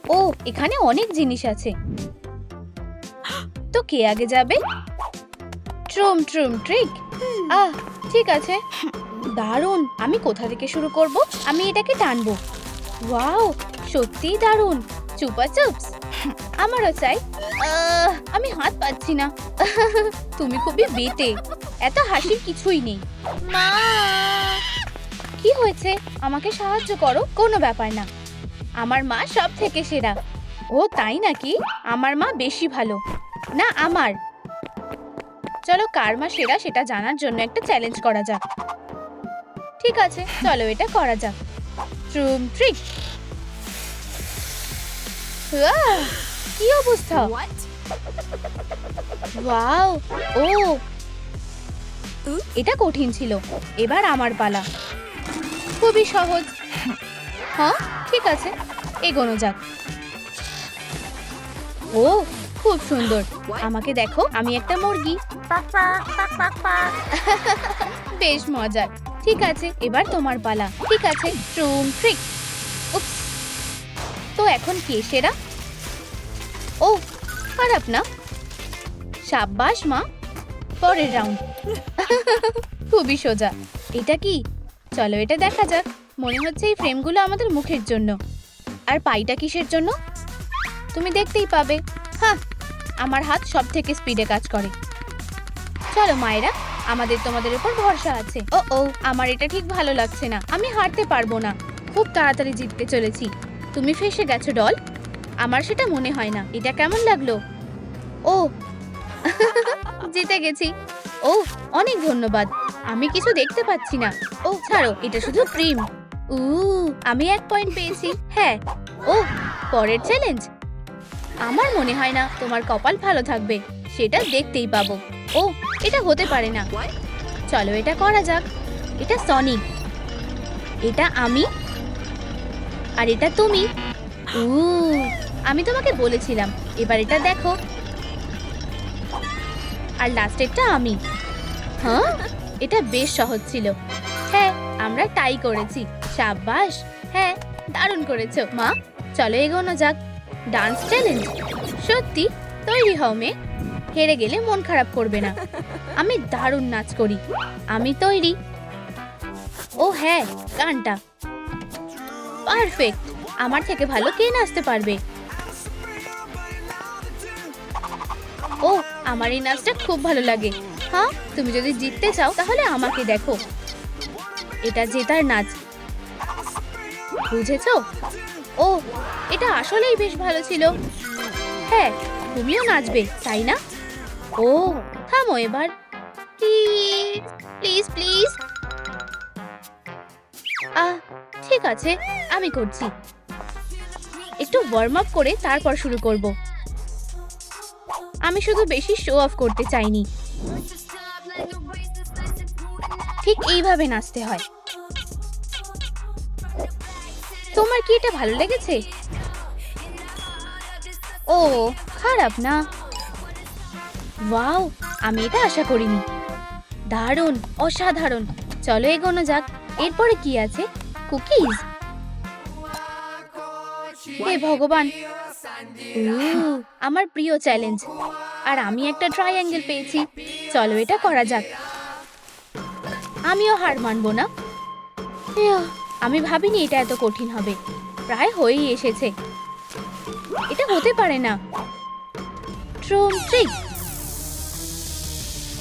ও, এখানে অনেক জিনিস আছে। তো কে আগে যাবে? ট্রুম ট্রুম ট্রিক। ঠিক আছে, দারুণ। আমি কোথা থেকে শুরু করব? আমি এটাকে টানবো। ওয়াও, সত্যিই দারুণ। চুপা চুপস আমারও চাই। আমি হাত পাচ্ছি না। তুমি খুবই বেটে। এত হাসির কিছুই নেই। মা, কি হয়েছে? আমাকে সাহায্য করো। কোনো ব্যাপার না, আমার মা সব থেকে সেরা। ও তাই নাকি? আমার মা বেশি ভালো না আমার। চলো কার মা সেরা সেটা জানার জন্য একটা চ্যালেঞ্জ করা যাক। ঠিক আছে, চলো এটা করা যাক। ট্রুম ট্রিক। কি অবস্থা! ওয়াও, ও এটা কঠিন ছিল। এবার আমার পালা। খুবই সহজ। হ্যাঁ, ঠিক আছে, এগোনো যাক। ও, খুব সুন্দর। আমাকে দেখো, আমি একটা মুরগি। বেশ মজার। ঠিক আছে, এবার তোমার পালা। ঠিক আছে, ট্রুম ট্রিক। উপস, তো এখন কে সেরা? ও, খারাপ না। সাব্বাস মা। পরের রাউন্ড। খুবই সোজা। এটা কি? চলো এটা দেখা যাক। মনে হচ্ছে এই ফ্রেমগুলো আমাদের মুখের জন্য। আর পাইটা কিসের জন্য? তুমি দেখতেই পাবে। হ্যাঁ, আমার হাত সব থেকে স্পিডে কাজ করে। চলো মায়েরা, আমাদের তোমাদের উপর ভরসা আছে। ও, আমার এটা ঠিক ভালো লাগছে না। আমি হারতে পারবো না। খুব তাড়াতাড়ি জিততে চলেছি। তুমি ফেঁসে গেছো ডল। আমার সেটা মনে হয় না। এটা কেমন লাগলো? ও, জিতে গেছি। ও, অনেক ধন্যবাদ। আমি কিছু দেখতে পাচ্ছি না। ও ছাড়ো, এটা শুধু ক্রিম। আমি 1 পয়েন্ট পেয়েছি। হ্যাঁ। ও, পরের চ্যালেঞ্জ। আমার মনে হয় না তোমার কপাল ভালো থাকবে। সেটা দেখতেই পাবো। ও, এটা হতে পারে না। চলো এটা করা যাক। এটা সনিক, এটা আমি, আর এটা তুমি। আমি তোমাকে বলেছিলাম। এবার এটা দেখো। আর লাস্টেরটা আমি। হ্যাঁ, এটা বেশ সহজ ছিল। হ্যাঁ, আমরা টাই করেছি। সাব্বাস। হ্যাঁ, দারুণ করেছো মা। চলো এগোনো যাক। Dance challenge. সত্যি? তৈরি হও মেয়ে। হেরে গেলে মন খারাপ করবে না। আমি দারুণ নাচ করি। আমি তৈরি। ও হ্যাঁ, গানটা পারফেক্ট। আমার থেকে ভালো কে নাচতে পারবে? ও, আমার এই নাচটা খুব ভালো লাগে। হ্যাঁ, তুমি যদি জিততে চাও তাহলে আমাকে দেখো। এটা জেতার নাচ, বুঝেছো? ও, এটা আসলেই বেশ ভালো ছিল। হ্যাঁ, তুমিও নাচবে তাই না? ও, থামো এবার। Please please please. ঠিক আছে, আমি করছি। একটু ওয়ার্ম আপ করে তারপর শুরু করব। আমি শুধু বেশি শো অফ করতে চাইনি। ঠিক এইভাবে নাচতে হয়। তোমার কি এটা ভালো লেগেছে? ও, খারাপ না। ওয়াও, আমি এটা আশা করিনি। দারুণ, অসাধারণ। চলো এগোনো যাক। এরপরে কি আছে? কুকিজ। হে ভগবান, আমার প্রিয় চ্যালেঞ্জ। আর আমি একটা ট্রায়াঙ্গেল পেয়েছি। চলো এটা করা যাক। আমিও হার মানবো না। আমি ভাবিনি এটা এত কঠিন হবে। প্রায় হয়েই এসেছে। এটা হতে পারে না। ট্রুম ট্রিক।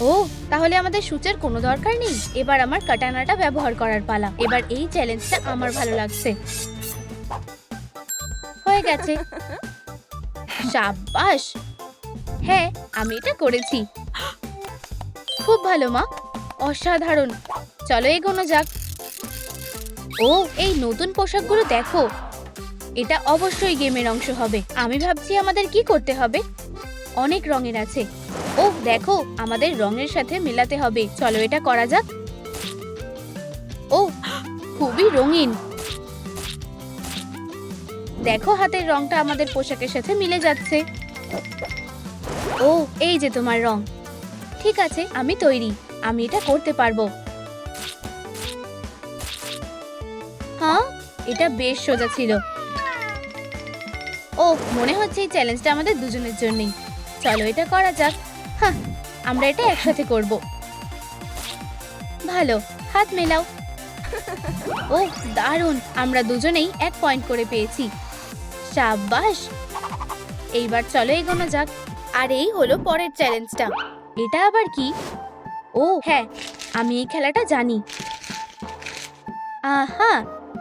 ও, তাহলে আমাদের সূচের কোনো দরকার নেই। এবার আমার কাটানাটা ব্যবহার করার পালা। এবার এই চ্যালেঞ্জটা আমার ভালো লাগছে। হয়ে গেছে। সাব্বাস। হ্যাঁ, আমি এটা করেছি। খুব ভালো মা, অসাধারণ। চলো এগোনো যাক। ও, এই নতুন পোশাকগুলো দেখো। এটা অবশ্যই গেমের অংশ হবে। আমি ভাবছি আমাদের কি করতে হবে। অনেক রঙের আছে। ও দেখো, আমাদের রঙের সাথে মেলাতে হবে। চলো এটা করা যাক। ও, খুবই রঙিন। দেখো, হাতের রংটা আমাদের পোশাকের সাথে মিলে যাচ্ছে। ও, এই যে তোমার রং। ঠিক আছে, আমি তৈরি। আমি এটা করতে পারবো। হ্যাঁ, এটা বেশ সোজা ছিল। ও মনে হচ্ছে এই চ্যালেঞ্জটা আমাদের দুজনের জন্যই। চলো এটা করা যাক। হ্যাঁ, আমরা এটা একসাথে করব। ভালো, হাত মেলাও। ও দারুণ, আমরা দুজনেই 1 পয়েন্ট করে পেয়েছি। শাবাশ। এইবার চলো এগোনো যাক। আর এই হলো পরের চ্যালেঞ্জটা। এটা আবার কি? ও হ্যাঁ, আমি এই খেলাটা জানি। আহা,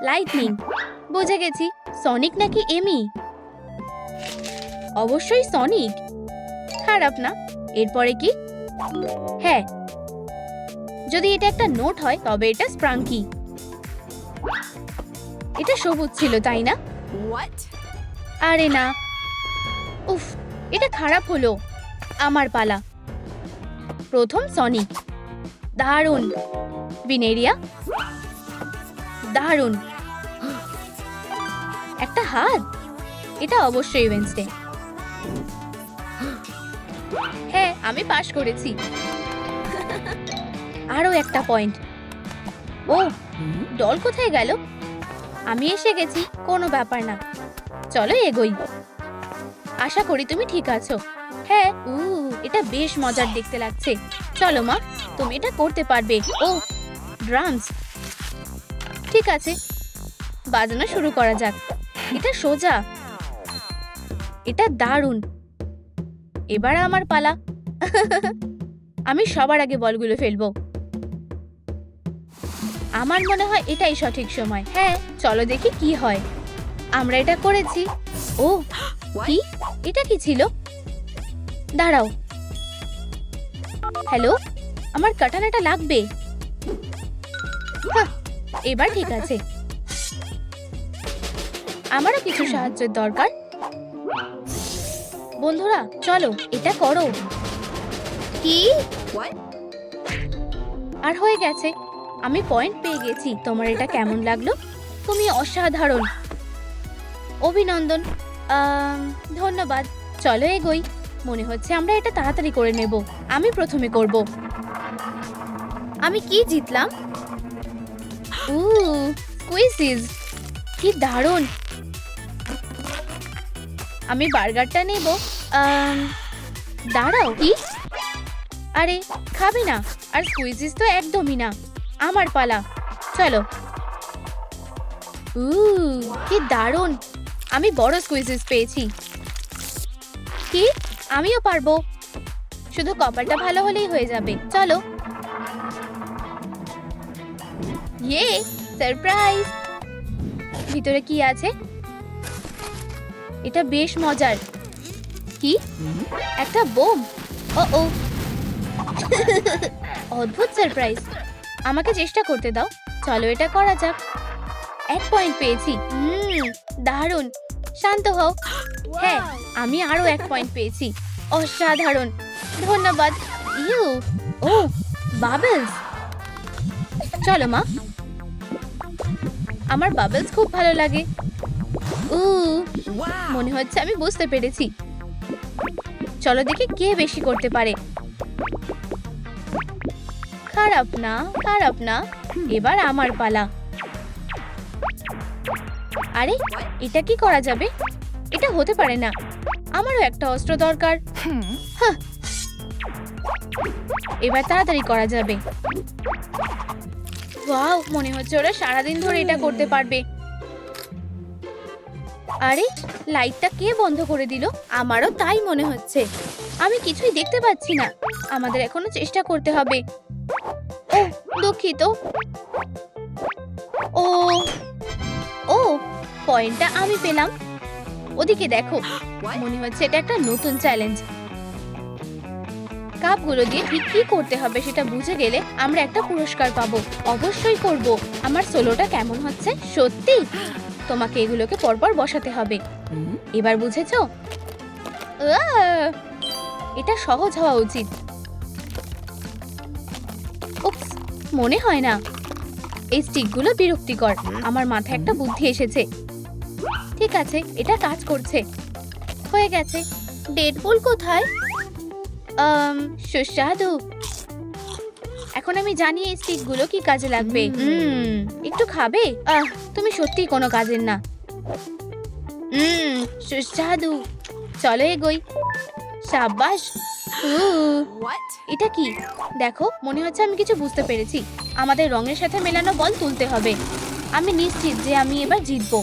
লাইটনিং। বুঝে গেছি, সনিক নাকি এমি? অবশ্যই সনিক। খারাপ না। এরপরে কি? হ্যাঁ, যদি এটা একটা নোট হয় তবে এটা স্প্রাঙ্কি। এটা সবুজ ছিল তাই না? আরে না, উফ, এটা খারাপ হলো। আমার পালা। প্রথম সনিক। দারুণ। বিনেরিয়া। দারুণ। একটা হাত। এটা অবশ্যই ওয়েনসডে। হ্যাঁ, আমি পাস করেছি। আরো একটা পয়েন্ট। ও, ডল কোথায় গেল? আমি এসে গেছি, কোনো ব্যাপার না। চলো এগোই। আশা করি তুমি ঠিক আছো। হ্যাঁ, এটা বেশ মজার দেখতে লাগছে। চলো মা, তুমি এটা করতে পারবে। ও, ড্রামস। ঠিক আছে, বাজানো শুরু করা যাক। এটা সোজা। এটা দারুণ। এবার আমার পালা। আমি সবার আগে বলগুলো ফেলবো। আমার মনে হয় এটাই সঠিক সময়। হ্যাঁ, চলো দেখি কি হয়। আমরা এটা করেছি। ও কি? এটা কি ছিল? দাঁড়াও। হ্যালো, আমার কাটানাটা লাগবে। হ্যাঁ, এবার ঠিক আছে। আমারও কিছু সাহায্যের দরকার। বন্ধুরা চলো এটা করো। কি? আর হয়ে গেছে। আমি পয়েন্ট পেয়ে গেছি। তোমার এটা কেমন লাগলো? তুমি অসাধারণ। অভিনন্দন। ধন্যবাদ। চলো এগোই। মনে হচ্ছে আমরা এটা তাড়াতাড়ি করে নেব। আমি প্রথমে করব। আমি কি জিতলাম? কুইজিজ। কি দারুণ। আমি বার্গারটা নেব। দাঁড়াও, কি? আরে খাবে না। আর কুইজিজ তো একদমই না। আমার পালা। চলো। কি দারুণ। আমি বড় স্কুইজিস পেয়েছি। কি? আমিও পারবো। শুধু কপালটা ভালো হলেই হয়ে যাবে। চলো। ইয়ে, সারপ্রাইজ। ভিতরে কি আছে? এটা বেশ মজার। কি? একটা বোম। ও অদ্ভুত সারপ্রাইজ। আমাকে চেষ্টা করতে দাও। চলো এটা করা যাক। 1 পয়েন্ট পেয়েছি। দারুণ। শান্ত হও। হ্যাঁ, আমি আরো 1 পয়েন্ট পেয়েছি। অসাধারণ। ধন্যবাদ। ও বাবলস। চলো মা, আমার বাবলস খুব ভালো লাগে। মনে হচ্ছে আমি বুঝতে পেরেছি। চলো দেখি কে বেশি করতে পারে। খারাপ না, খারাপ না। এবার আমার পালা। আরে এটা কি করা যাবে? এটা হতে পারে না। আমারও একটা অস্ত্র দরকার। এবার তাড়াতাড়ি করা যাবে। ওয়াও, মনে হচ্ছে ওরা সারাদিন ধরে এটা করতে পারবে। আরে লাইটটা কে বন্ধ করে দিল? আমারও তাই মনে হচ্ছে। আমি কিছুই দেখতে পাচ্ছি না। আমাদের এখনো চেষ্টা করতে হবে। ও দুঃখিত। ও ও পয়েন্টটা আমি পেলাম। ওদিকে দেখো, মনে হচ্ছে এটা একটা নতুন চ্যালেঞ্জ। কাপগুলো দিয়ে ঠিক কি করতে হবে সেটা বুঝে গেলে আমরা একটা পুরস্কার পাবো। অবশ্যই করব। আমার সোলোটা কেমন হচ্ছে? সত্যি? তোমাকে এগুলোকে পরপর বসাতে হবে। এবার বুঝেছো? এটা সহজ হওয়া উচিত। উপস, মনে হয় না। এই স্টিকগুলো বিরক্তিকর। আমার মাথায় একটা বুদ্ধি এসেছে। ঠিক আছে, এটা কাজ করছে। হয়ে গেছে। ডেডপুল কোথায়? সুস্বাদু। এখন আমি জানি এই স্টিকগুলো কি কাজে লাগবে। একটু খাবে? তুমি সত্যিই কোনো কাজের না। সুস্বাদু। চলো এগোই। সাবাস। এটা কি? দেখো, মনে হচ্ছে আমি কিছু বুঝতে পেরেছি। আমাদের রঙের সাথে মেলানো বল তুলতে হবে। আমি নিশ্চিত যে আমি এবার জিতবো।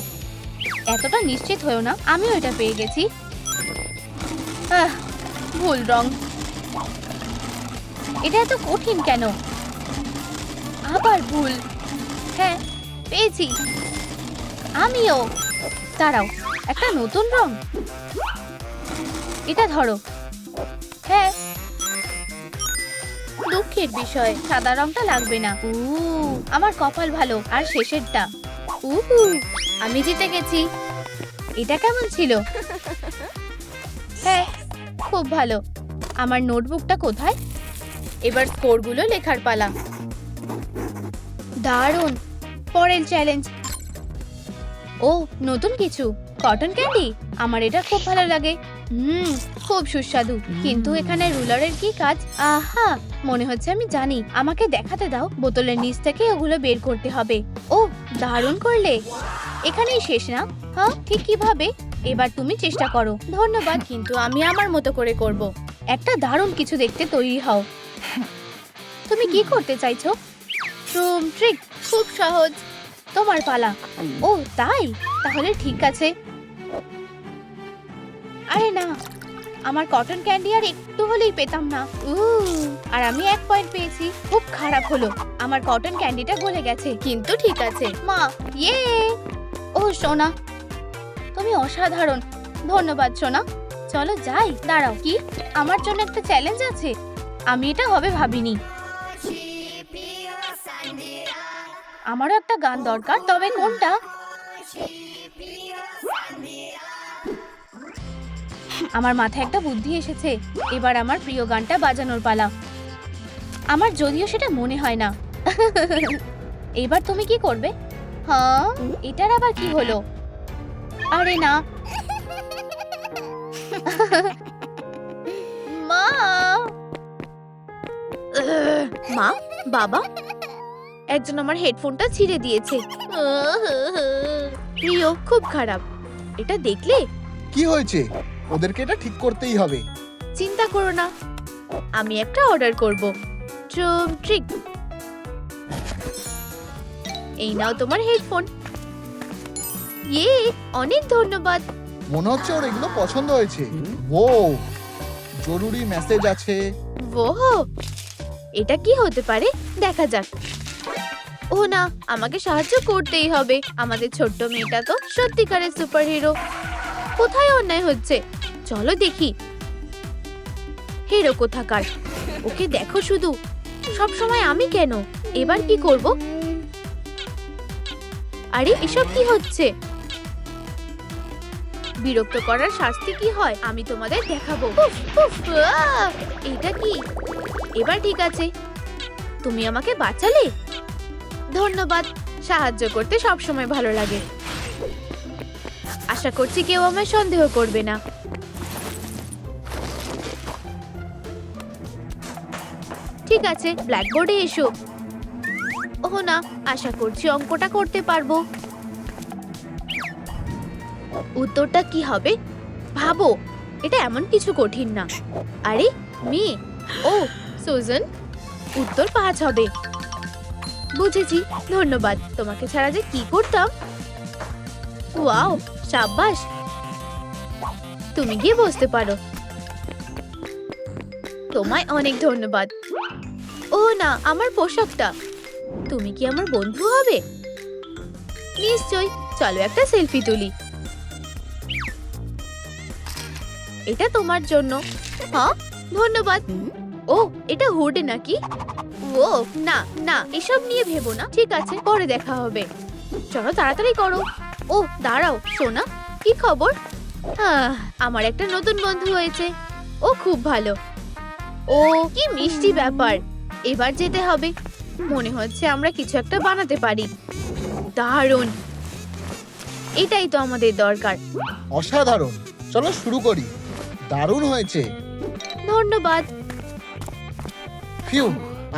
এতটা নিশ্চিত হয়েও না, আমিও এটা পেয়ে গেছি। ভুল রং। এটা এত কঠিন কেন? আবার ভুল। হ্যাঁ, পেয়েছি। আমিও। দাঁড়াও, একটা নতুন রং। এটা ধরো। হ্যাঁ, দুঃখের বিষয়, সাদা রংটা লাগবে না। আমার কপাল ভালো। আর শেষেরটা। আমি জিতে গেছি। এটা কেমন ছিল? হ্যাঁ, খুব ভালো। আমার নোটবুকটা কোথায়? এবার স্কোরগুলো লেখার পালা। দারুণ। পরের চ্যালেঞ্জ। ও, নতুন কিছু। Cotton candy. আমার এটা খুব ভালো লাগে। খুব সুস্বাদু। কিন্তু এখানে রুলারের কি কাজ? আহা, মনে হচ্ছে আমি জানি। আমাকে দেখাতে দাও। বোতলের নিচ থেকে ওগুলো বের করতে হবে। ও, দারুণ করলে। এখানেই শেষ না? হ্যাঁ, ঠিক কিভাবে? এবার তুমি চেষ্টা করো। ধন্যবাদ, কিন্তু আমি আমার মতো করে করব। একটা দারুণ কিছু দেখতে তৈরি হও। তুমি কি করতে চাইছো? ট্রিক। খুব সহজ। তোমার পালা। ও তাই? তাহলে ঠিক আছে। আরে না, আমার কটন ক্যান্ডি আর একটু হলেই পেতাম না। আর আমি 1 পয়েন্ট পেয়েছি। খুব খারাপ হলো। আমার কটন ক্যান্ডিটা গলে গেছে। কিন্তু ঠিক আছে। মা, ইয়ে! ও সোনা, তুমি অসাধারণ। ধন্যবাদ সোনা। চলো যাই। দাঁড়াও, কি? আমার জন্য একটা চ্যালেঞ্জ আছে। আমি এটা হবে ভাবিনি। আমারও একটা গান দরকার, তবে কোনটা? আমার মাথায় একটা বুদ্ধি এসেছে। এবার আমার প্রিয় গানটা বাজানোর পালা। আমার যদিও সেটা মনে হয় না। এবার তুমি কি করবে? হ্যাঁ, এটার আবার কি হলো? আরে না। মা, মা, বাবা, একজন আমার হেডফোনটা ছিঁড়ে দিয়েছে। প্রিয়, খুব খারাপ। এটা দেখলে? কি হয়েছে? ওদেরকে এটা ঠিক করতেই হবে। চিন্তা করো না, আমি একটা অর্ডার করব। ট্রিক। এই নাও তোমার হেডফোন। ইয়ে, অনেক ধন্যবাদ। মনে হচ্ছে ওর এগুলো পছন্দ হয়েছে। ও, জরুরি মেসেজ আছে। ওহ, এটা কি হতে পারে? দেখা যাক। ও না, আমাকে সাহায্য করতেই হবে। আমাদের ছোট্ট মেয়েটা তো সত্যিকারের সুপারহিরো। কোথায় অন্যায় হচ্ছে? চলো দেখি। হিরো কোথাকার। ওকে দেখো শুধু। সব সময় আমি কেন? এবার কি করব? আরে এসব কি হচ্ছে? বিরক্ত করার শাস্তি কি হয় আমি তোমাদের দেখাবো। এটা কি? এবার ঠিক আছে। তুমি আমাকে বাঁচালে। ধন্যবাদ। সাহায্য করতে সবসময় ভালো লাগে। আশা করছি কেউ আমায় সন্দেহ করবে না। ঠিক আছে, ব্ল্যাকবোর্ডে এসো। ওহ না, আশা করছি অঙ্কটা করতে পারবো। উত্তরটা কি হবে? ভাবো, এটা এমন কিছু কঠিন না। আরে মেয়ে, ও সুজন, উত্তর 5 হবে। বুঝেছি। ধন্যবাদ। তোমাকে ছাড়া যে কি করতাম। ওয়াও, সাব্বাস। তুমি গিয়ে বসতে পারো। তোমায় অনেক ধন্যবাদ। ও না, আমার পোশাকটা। তুমি কি আমার বন্ধু হবে? নিশ্চয়ই। চলো একটা সেলফি তুলি। এটা তোমার জন্য। হ্যাঁ, ধন্যবাদ। ও, এটা হুডে নাকি? ও না না, এসব নিয়ে ভেবো না। ঠিক আছে, পরে দেখা হবে। চলো তাড়াতাড়ি করো। ও দাঁড়াও, সোনা, কি খবর? আমার একটা নতুন বন্ধু হয়েছে। ও খুব ভালো। ও কি মিষ্টি ব্যাপার। এবার যেতে হবে। মনে হচ্ছে আমরা কিছু একটা বানাতে পারি। দারুণ। এটাই তো আমাদের দরকার। অসাধারণ। চলো শুরু করি। দারুণ হয়েছে। ধন্যবাদ। ফিউ,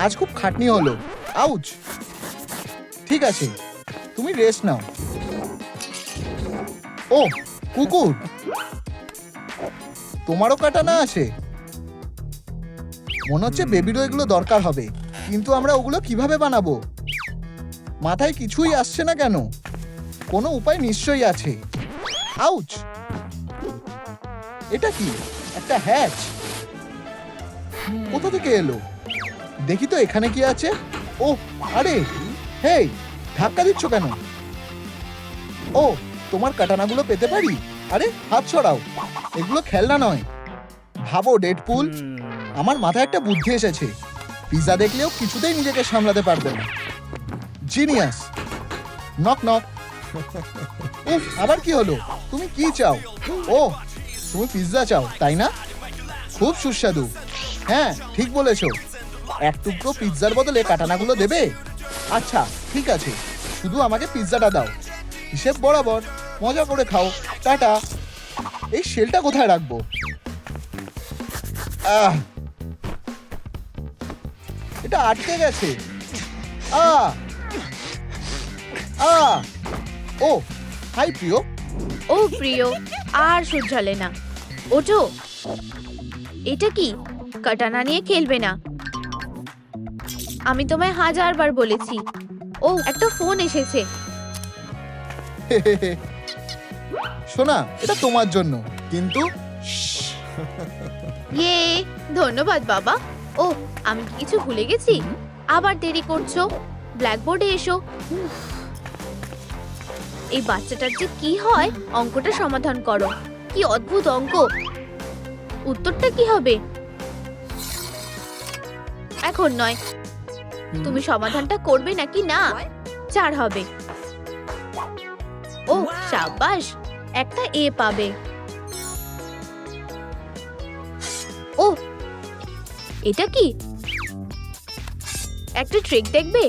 আজ খুব খাটনি হলো। আউচ। ঠিক আছে, তুমি রেস্ট নাও। ও, কুকুর, তোমারও কাটানা আছে? মনে হচ্ছে বেবিরও এগুলো দরকার হবে, কিন্তু আমরা ওগুলো কিভাবে বানাবো? মাথায় কিছুই আসছে না কেন? কোনো উপায় নিশ্চয়ই আছে। আউচ! এটা কি? একটা হ্যাচ? কোথা থেকে এলো? দেখি তো এখানে কি আছে। ও আরে, হেই, ধাক্কা দিচ্ছ কেন? ও, তোমার কাটানাগুলো পেতে পারি? আরে হাত সরাও, এগুলো খেলনা নয়। ভাবো ডেডপুল, আমার মাথায় একটা বুদ্ধি এসেছে। পিৎজা দেখলেও কিছুতেই নিজেকে সামলাতে পারবে না। জিনিয়াস। Knock knock. উফ, আবার কি হলো? তুমি কি চাও? ও, তুমি পিৎজা চাও তাই না? খুব সুস্বাদু। হ্যাঁ, ঠিক বলেছো। এক টুকরো পিৎজার বদলে কাটানাগুলো দেবে? আচ্ছা ঠিক আছে, শুধু আমাকে পিৎজাটা দাও। হিসেব বরাবর। মজা করে খাও। টাটা। এই শেলটা কোথায় রাখবো? আহ, এটা আটকে গেছে। ও হাই প্রিয়। ও প্রিয়, আর সহ্যালে না, ওঠো। এটা কি? কাটানা নিয়ে খেলবে না। আমি তোমায় 1000 বার বলেছি। ও, একটা ফোন এসেছে। শোনা, এটা তোমার জন্য, কিন্তু ইয়ে, ধন্যবাদ বাবা। ও, আমি কি কিছু ভুলে গেছি? আবার দেরি করছো। ব্ল্যাকবোর্ডে এসো। এই বাচ্চাটার যে কি হয়, অঙ্কটা সমাধান করো। কি অদ্ভুত অঙ্ক! উত্তরটা কি হবে? এখন নয়। তুমি সমাধানটা করবে নাকি না? 4 হবে। ও সাবাস, একটা এ পাবে। ও, এটা কি? একটা ট্রিক দেখবে?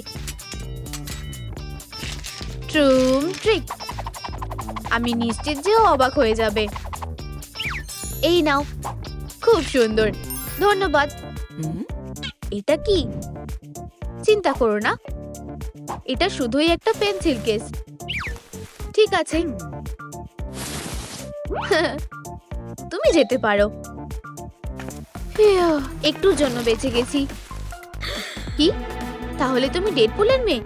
ট্রুম ট্রিক। আমি নিশ্চিত যে ও অবাক হয়ে যাবে। এই নাও। খুব সুন্দর, ধন্যবাদ। এটা কি? চিন্তা করো না, এটা শুধুই একটা পেন্সিল কেস। ঠিক আছে, তুমি যেতে পারো। একটুর জন্য বেঁচে গেছি। কি? তাহলে তুমি ডেডপুলের মেয়ে?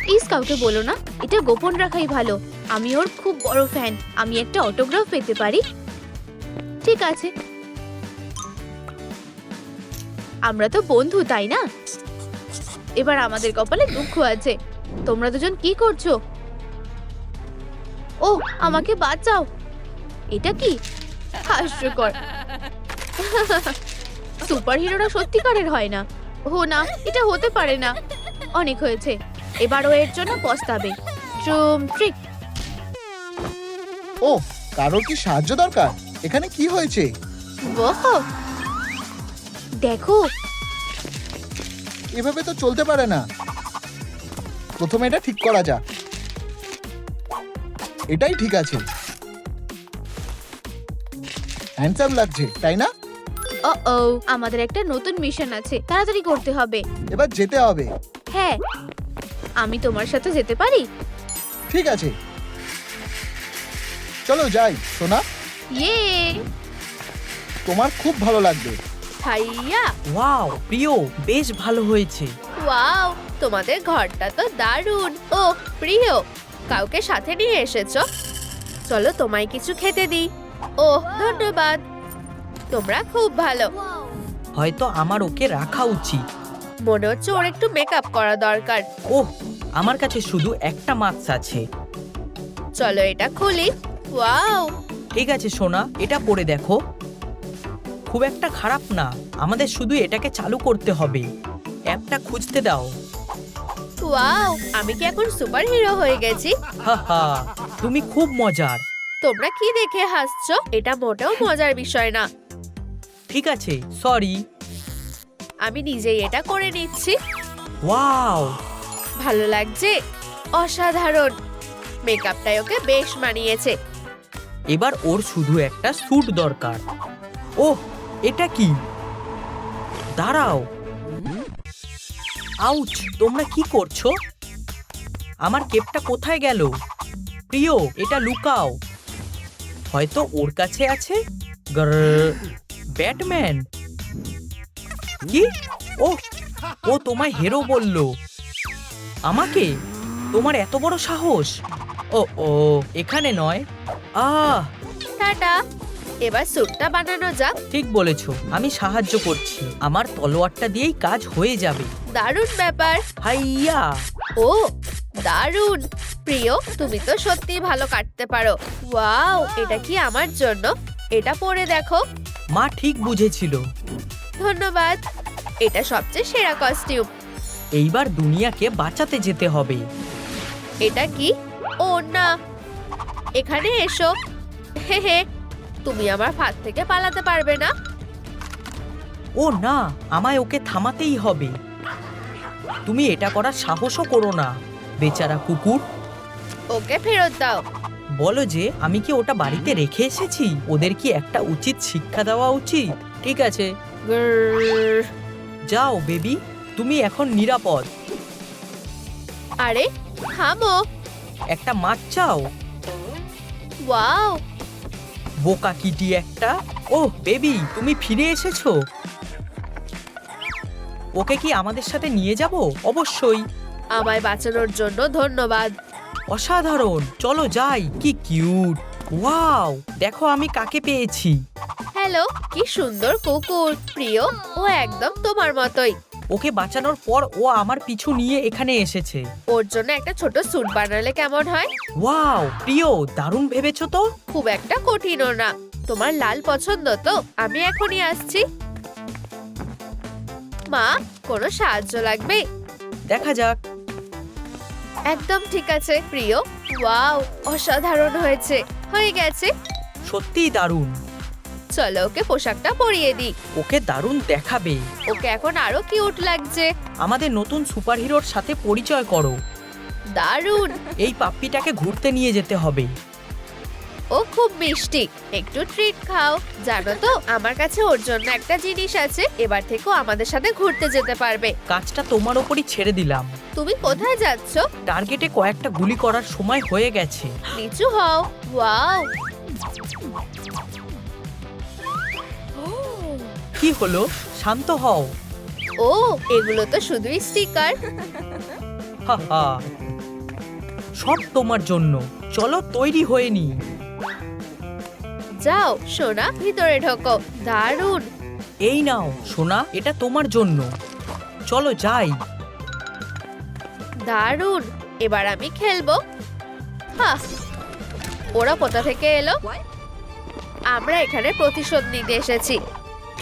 প্লিজ কাউকে বলো না, এটা গোপন রাখাই ভালো। আমি ওর খুব বড় ফ্যান। আমি একটা অটোগ্রাফ পেতে পারি? ঠিক আছে, আমরা তো বন্ধু তাই না? এবার আমাদের কপালে দুঃখ আছে। তোমরা দুজন কি করছো? ও, আমাকে বাঁচাও। এটা কি? হাস্যকর। সুপারহিরোরা সত্যিকারের হয় না। ও না, এটা হতে পারে না। অনেক হয়েছে, এবার ও এর জন্য পস্তাবে। ট্রুম ট্রিক। ও, কারোর কি সাহায্য দরকার? এখানে কি হয়েছে? ওহো, দেখো। এভাবে তো চলতে পারে না। প্রথমে এটা ঠিক করা যাক। এটাই ঠিক আছে। হ্যান্ডসাম লাগছে তাই না? ও, আমাদের একটা নতুন মিশন আছে, তাড়াতাড়ি করতে হবে। এবার যেতে হবে। হ্যাঁ, আমি তোমার সাথে যেতে পারি? ঠিক আছে, চলো যাই। সোনা, ইয়ে, তোমার খুব ভালো লাগবে। হাইয়া। ওয়াও প্রিয়, বেশ ভালো হয়েছে। ওয়াও, তোমাদের ঘরটা তো দারুণ। ও প্রিয়, কাউকে সাথে নিয়ে এসেছো? চলো তোমায় কিছু খেতে দিই। ও ধন্যবাদ, তোমরা খুব ভালো। হয়তো আমার ওকে রাখা উচিত। মনে হচ্ছে ওর একটু মেকআপ করা দরকার। ওহ, আমার কাছে শুধু একটা মাস্ক আছে। চলো এটা খুলি। ওয়াও, ঠিক আছে সোনা, এটা পরে দেখো। খুব একটা খারাপ না, আমাদের শুধু এটাকে চালু করতে হবে। অ্যাপটা খুঁজতে দাও। ওয়াও, আমি কি এখন সুপারহিরো হয়ে গেছি? হাহা, তুমি খুব মজার। তোমরা কি দেখে হাসছো? এটা মোটেও মজার বিষয় না। ঠিক আছে, সরি। আমি নিজেই এটা করে নিচ্ছি। ওয়াও, ভালো লাগছে? অসাধারণ। মেকআপটাই ওকে বেশ মানিয়েছে। এবার ওর শুধু একটা স্যুট দরকার। ওহ, এটা কি? দাঁড়াও। আউচ, তোমরা কি করছো? আমার কেপটা কোথায় গেল? প্রিয়, এটা লুকাও। হয়তো ওর কাছে আছে গ্রর, ব্যাটম্যান। কি? ও ও তোমায় হিরো বলল। আমাকে? তোমার এত বড় সাহস? ও ও এখানে নয়। আহ টাটা। এবার স্যুটটা বানানো যাক। ঠিক বলেছো, আমি সাহায্য করছি। আমার তলোয়ারটা দিয়েই কাজ হয়ে যাবে। দারুণ ব্যাপার। হাইয়া! ও দারুণ। প্রিয়, তুমি তো সত্যি ভালো কাটতে পারো। ওয়াও, এটা কি আমার জন্য? এটা পরে দেখো। মা ঠিক বুঝেছিল। ধন্যবাদ। এটা সবচেয়ে সেরা কস্টিউম। এইবার দুনিয়াকে বাঁচাতে যেতে হবে। এটা কি? ও না, এখানে এসো। হে হে, তুমি আমার হাত থেকে পালাতে পারবে না। ও না, আমায় ওকে থামাতেই হবে। তুমি এটা করার সাহসও করো না, বেচারা কুকুর। ওকে ফেরত দাও। বলো যে আমি কি ওটা বাড়িতে রেখে এসেছি? ওদের কি একটা উচিত শিক্ষা দেওয়া উচিত? ঠিক আছে, গ্রর। যাও বেবি, তুমি এখন নিরাপদ। আরে থামো। একটা মাছ চাও? ওয়াও, বোকা কিটি একটা। ওহ বেবি, তুমি ফিরে এসেছো। ওকে কি আমাদের সাথে নিয়ে যাব? অবশ্যই। আমায় বাঁচানোর জন্য ধন্যবাদ। অসাধারণ, চলো যাই। কি কিউট! ওয়াও, দেখো আমি কাকে পেয়েছি। হ্যালো, কি সুন্দর কুকুর। প্রিয়, ও একদম তোমার মতোই। ওকে বাঁচানোর পর ও আমার পিছু নিয়ে এখানে এসেছে। ওর জন্য একটা ছোট স্যুট বানালে কেমন হয়? ওয়াও প্রিয়, দারুণ ভেবেছো তো। খুব একটা কঠিনও না। তোমার লাল পছন্দ তো? আমি এখনই আসছি। মা, কোনো সাহায্য লাগবে? দেখা যাক। একদম ঠিক আছে প্রিয়। ওয়াও, অসাধারণ হয়েছে। হয়ে গেছে। সত্যিই দারুণ। চলো ওকে পোশাকটা পরিয়ে দিই। ওকে দারুণ দেখাবে। ওকে এখন আরো কিউট লাগছে। আমাদের নতুন সুপারহিরোর সাথে পরিচয় করো। দারুণ। এই পাপ্পিটাকে ঘুরতে নিয়ে যেতে হবে। ও খুব মিষ্টি। একটু ট্রিট খাও। জানো তো, আমার কাছে ওর জন্য একটা জিনিস আছে। এবার থেকেও আমাদের সাথে ঘুরতে যেতে পারবে। কাজটা তোমার ওপরই ছেড়ে দিলাম। তুমি কোথায় যাচ্ছ? টার্গেটে কয়েকটা গুলি করার সময় হয়ে গেছে। নিচু হও। ওয়াও, কি হলো? শান্ত হও। ও এগুলো তো শুধুই স্টিকার। হা হা, সব তোমার জন্য। চলো তৈরি হয়ে নি। যাও সোনা, ভিতরে ঢোকো। দারুণ। এই নাও সোনা, এটা তোমার জন্য। চলো যাই। দারুণ। এবার আমি খেলবো। হ্যাঁ, ওরা কোথা থেকে এলো? আমরা এখানে প্রতিশোধ নিতে এসেছি।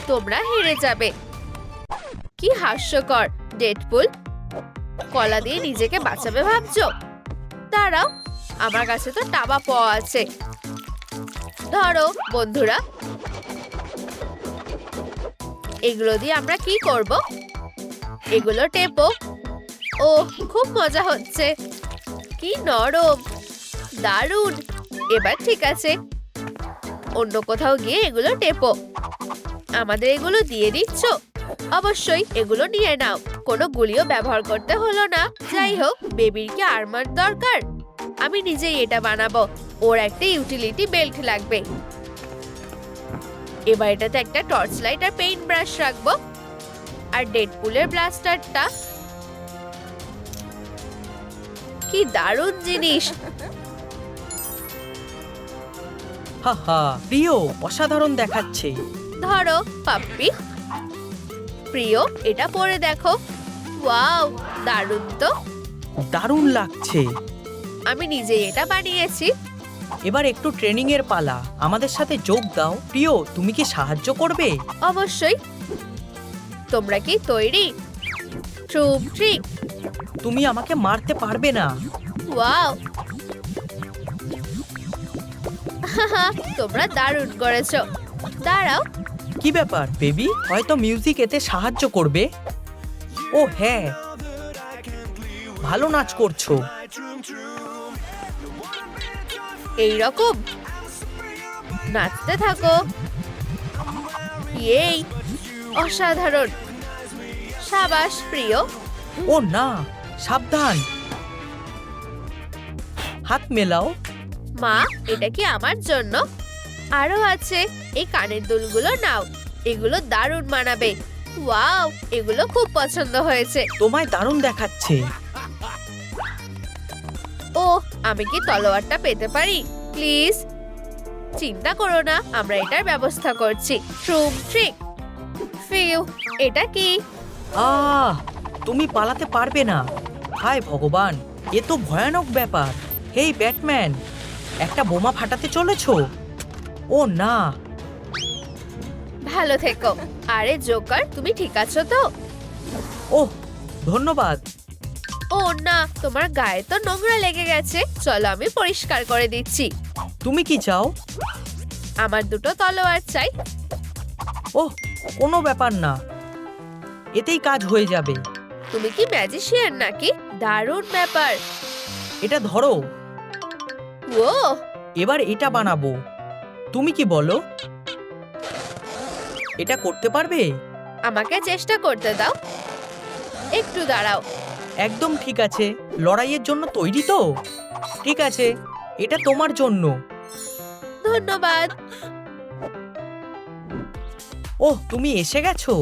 তোমরা হেরে যাবে। কি হাস্যকর। ডেডপুল, কলা দিয়ে নিজেকে বাঁচাবে ভাবছো? দাঁড়াও, আমার কাছে তো টাবা পাওয়া আছে। ধরো বন্ধুরা, এগুলো দিয়ে আমরা কি করব? এগুলো টেপো। ও খুব মজা হচ্ছে। কি নরম। দারুণ। এবার ঠিক আছে, অন্য কোথাও গিয়ে এগুলো টেপো। আমাদের এগুলো দিয়ে দিচ্ছ? অবশ্যই, এগুলো নিয়ে নাও। কোনো গুলিও ব্যবহার করতে হলো না। যাই হোক, বেবির কি আর্মার দরকার? আমি নিজেই এটা বানাবো। ওর একটা ইউটিলিটি বেল্ট লাগবে। এবার এটাতে একটা টর্চ লাইট আর পেইন্ট ব্রাশ রাখবো। আর ডেডপুলের ব্লাস্টারটা। কি দারুণ জিনিস। হা হা, প্রিয়, অসাধারণ দেখাচ্ছে। ধরো পাপ্পি। প্রিয়, এটা পরে দেখো। ওয়াও, দারুণ তো। দারুণ লাগছে। আমি নিজেই এটা বানিয়েছি। এবার একটু ট্রেনিং এর পালা। আমাদের সাথে যোগ দাও। প্রিয়, তুমি কি সাহায্য করবে? অবশ্যই। তোমরা কি তৈরি? ট্রুপ ট্রিক। তুমি আমাকে মারতে পারবে না। ওয়াও, তোমরা দারুণ করেছো। দাঁড়াও। কি ব্যাপার বেবি? হয়তো মিউজিক এতে সাহায্য করবে। ও হ্যাঁ, ভালো নাচ করছো। এই রকম নাচতে থাকো। এই অসাধারণ। সাবাস প্রিয়। ও না, সাবধান। হাত মেলাও। মা, এটা কি আমার জন্য? আরো আছে, এই কানের দুলগুলো নাও, এগুলো দারুণ মানাবে। ওয়াও, এগুলো খুব পছন্দ হয়েছে। তোমায় দারুণ দেখাচ্ছে। ও, আমি কি তলোয়ারটা পেতে পারি প্লিজ? চিন্তা করো না, আমরা এটার ব্যবস্থা করছি। ট্রুম ট্রিক। ফিউ, এটা কি? তুমি পালাতে পারবে না। হায় ভগবান, এ তো ভয়ানক ব্যাপার। হেই ব্যাটম্যান, একটা বোমা ফাটাতে চলেছো? ও না। ভালো থেকো। আরে জোকার, তুমি ঠিক আছো তো? ওহ, ধন্যবাদ। ও না, তোমার গায়ে তো নোংরা লেগে গেছে, চলো আমি পরিষ্কার করে দিচ্ছি। তুমি কি চাও? আমার দুটো তলোয়ার চাই। ওহ, কোনো ব্যাপার না, এতেই কাজ হয়ে যাবে। তুমি কি ম্যাজিশিয়ান নাকি? দারুণ ব্যাপার। এটা ধরো, ও, এবার এটা বানাবো। তুমি কি বলো? এটা করতে পারবে? আমাকে চেষ্টা করতে দাও, একটু দাঁড়াও। একদম ঠিক আছে। লড়াইয়ের জন্য তৈরি তো? ঠিক আছে, এটা তোমার জন্য। ধন্যবাদ। ওহ, তুমি এসে গেছো।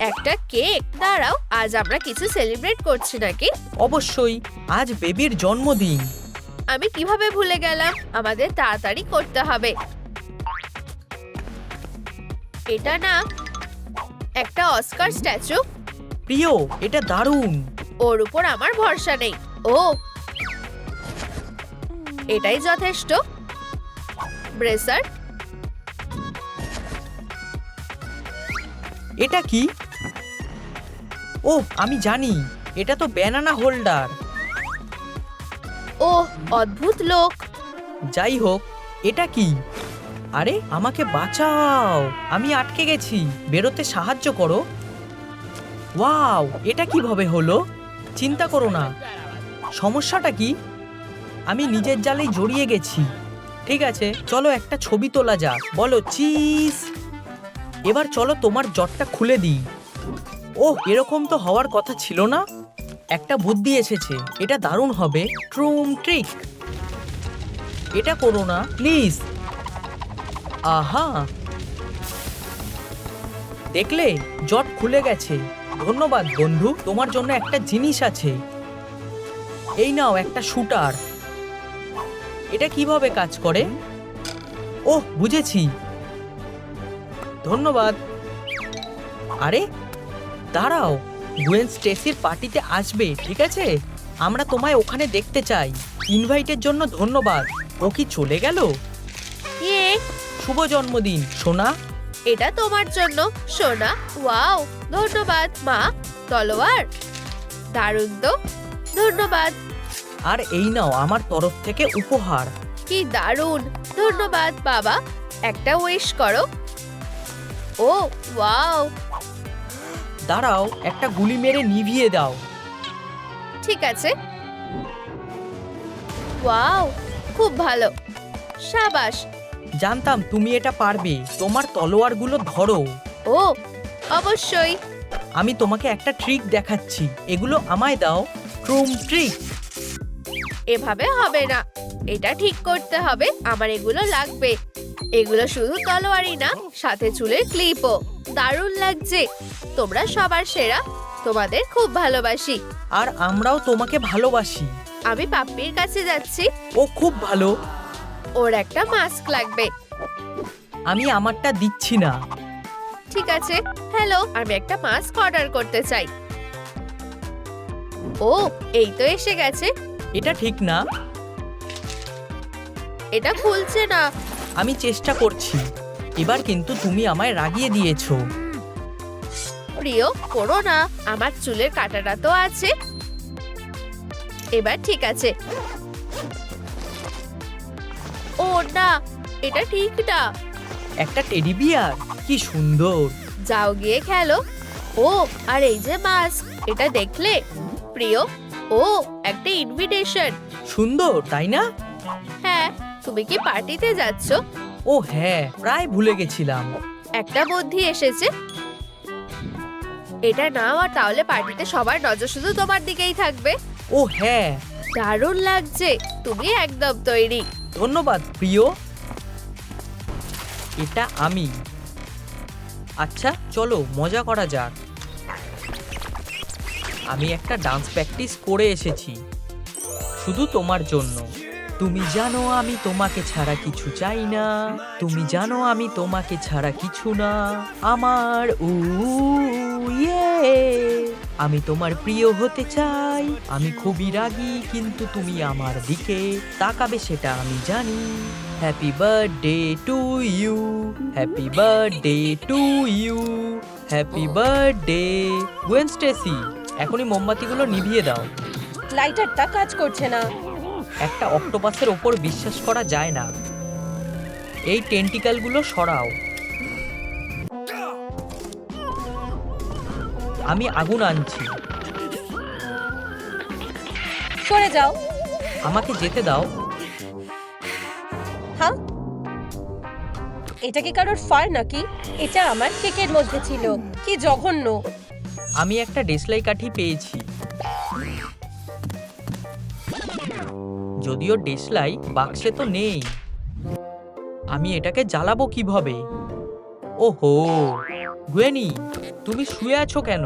একটা কেক? দাঁড়াও, আজ আমরা কিছু সেলিব্রেট করছি নাকি? অবশ্যই, আজ বেবির জন্মদিন। আমি কিভাবে ভুলে গেলাম, আমাদের তাড়াতাড়ি করতে হবে। এটা না একটা অস্কার স্ট্যাচু? প্রিয়, এটা দারুণ। ওর উপর আমার ভরসা নেই। ও, এটাই যথেষ্ট। ব্রেসার, এটা কি? ওহ, আমি জানি, এটা তো ব্যানানা হোল্ডার। ও অদ্ভুত লোক। যাই হোক, এটা কি? আরে আমাকে বাঁচাও, আমি আটকে গেছি, বেরোতে সাহায্য করো। ওয়াও, এটা কিভাবে হলো? চিন্তা করো না। সমস্যাটা কি? আমি নিজের জালেই জড়িয়ে গেছি। ঠিক আছে, চলো একটা ছবি তোলা যাক। বলো চিজ। এবার চলো তোমার জটটা খুলে দিই। ওহ, এরকম তো হওয়ার কথা ছিল না। একটা বুদ্ধি এসেছে, এটা দারুণ হবে। ট্রুম ট্রিক। এটা করো না প্লিজ। আহা, দেখলে, জট খুলে গেছে। ধন্যবাদ বন্ধু, তোমার জন্য একটা জিনিস আছে। এই নাও একটা শুটার। এটা কিভাবে কাজ করে? ওহ, বুঝেছি। ধন্যবাদ। আরে দাঁড়াও, গুয়েন স্টেসির পার্টিতে আসবে, ঠিক আছে? আমরা তোমায় ওখানে দেখতে চাই। ইনভাইটের জন্য ধন্যবাদ। ও কি চলে গেল? ইয়ে, শুভ জন্মদিন সোনা। এটা তোমার জন্য সোনা। ওয়াও, ধন্যবাদ মা। তলোয়ার, দারুণ তো। ধন্যবাদ। আর এই নাও আমার তরফ থেকে উপহার। কি দারুণ। ধন্যবাদ বাবা। একটা উইশ করো। ও ওয়াও, দাঁড়াও, একটা গুলি মেরে নিভিয়ে দাও। ঠিক আছে। ওয়াও, খুব ভালো। সাবাস। জানতাম তুমি এটা পারবে। তোমার তলোয়ারগুলো ধরো। ও অবশ্যই। আমি তোমাকে একটা ট্রিক দেখাচ্ছি, এগুলো আমায় দাও। ট্রুম ট্রিক। এভাবে হবে না, এটা ঠিক করতে হবে। আমার এগুলো লাগবে। এগুলো শুধু তলোয়ারই না, সাথে চুলের ক্লিপও। দারুণ লাগছে। তোমরা সবার সেরা। তোমাদের খুব ভালোবাসি। আর আমরাও তোমাকে ভালোবাসি। আমি পাপ্পির কাছে যাচ্ছি। ও খুব ভালো। ওর একটা মাস্ক লাগবে। আমি আমারটা দিচ্ছি না। ঠিক আছে। হ্যালো, আমি একটা মাস্ক অর্ডার করতে চাই। ও, এই তো এসে গেছে। এটা ঠিক না। এটা খুলছে না। আমি চেষ্টা করছি। এবার কিন্তু তুমি আমায় রাগিয়ে দিয়েছো। প্রিয়, করো না। আমার চুলের কাঁটাটা তো আছে। এবার ঠিক আছে। ও না, এটা ঠিক না। একটা টেডি বিয়ার, কি সুন্দর। যাও গিয়ে খেলো। ও, আর এই যে মাস্ক, এটা দেখলে প্রিয়? ও, একটা ইনভিটেশন। সুন্দর, তাই না? হ্যাঁ, তুমি কি পার্টিতে যাচ্ছ? ও হ্যাঁ, প্রায় ভুলে গেছিলাম। একটা বুদ্ধি এসেছে। এটা নাও, আর তাহলে পার্টিতে সবার নজর শুধু তোমার দিকেই থাকবে। ও হ্যাঁ, দারুণ লাগছে। তুমি একদম তৈরি। ধন্যবাদ প্রিয়। এটা আমি। আচ্ছা চলো মজা করা যাক। আমি একটা ডান্স প্র্যাকটিস করে এসেছি শুধু তোমার জন্য। তুমি জানো আমি তোমাকে ছাড়া কিছু চাই না, তুমি জানো আমি তোমাকে ছাড়া কিছু না আমার। ইয়ে আমি তোমার প্রিয় হতে চাই, আমি খুবই রাগী কিন্তু তুমি আমার দিকে তাকাবে সেটা আমি জানি। Happy birthday to you, happy birthday to you, happy birthday. Gwen Stacy, এখনই মোমবাতিগুলো নিভিয়ে দাও। লাইটারটা কাজ করছে না। একটা অক্টোপাসের ওপর বিশ্বাস করা যায় না। এই টেন্টিকেলগুলো সরাও। আমি আগুন আনছি। সরে যাও। আমাকে যেতে দাও। হ্যাঁ, এটা কি কারোর ফার নাকি? এটা আমার কেকের মধ্যে ছিল। কি জঘন্য। আমি একটা দেশলাই কাঠি পেয়েছি, যদিও দেশলাই বাক্সে তো নেই। আমি এটাকে জ্বালাবো কিভাবে? ওহো, গুয়েনি তুমি শুয়ে আছো কেন?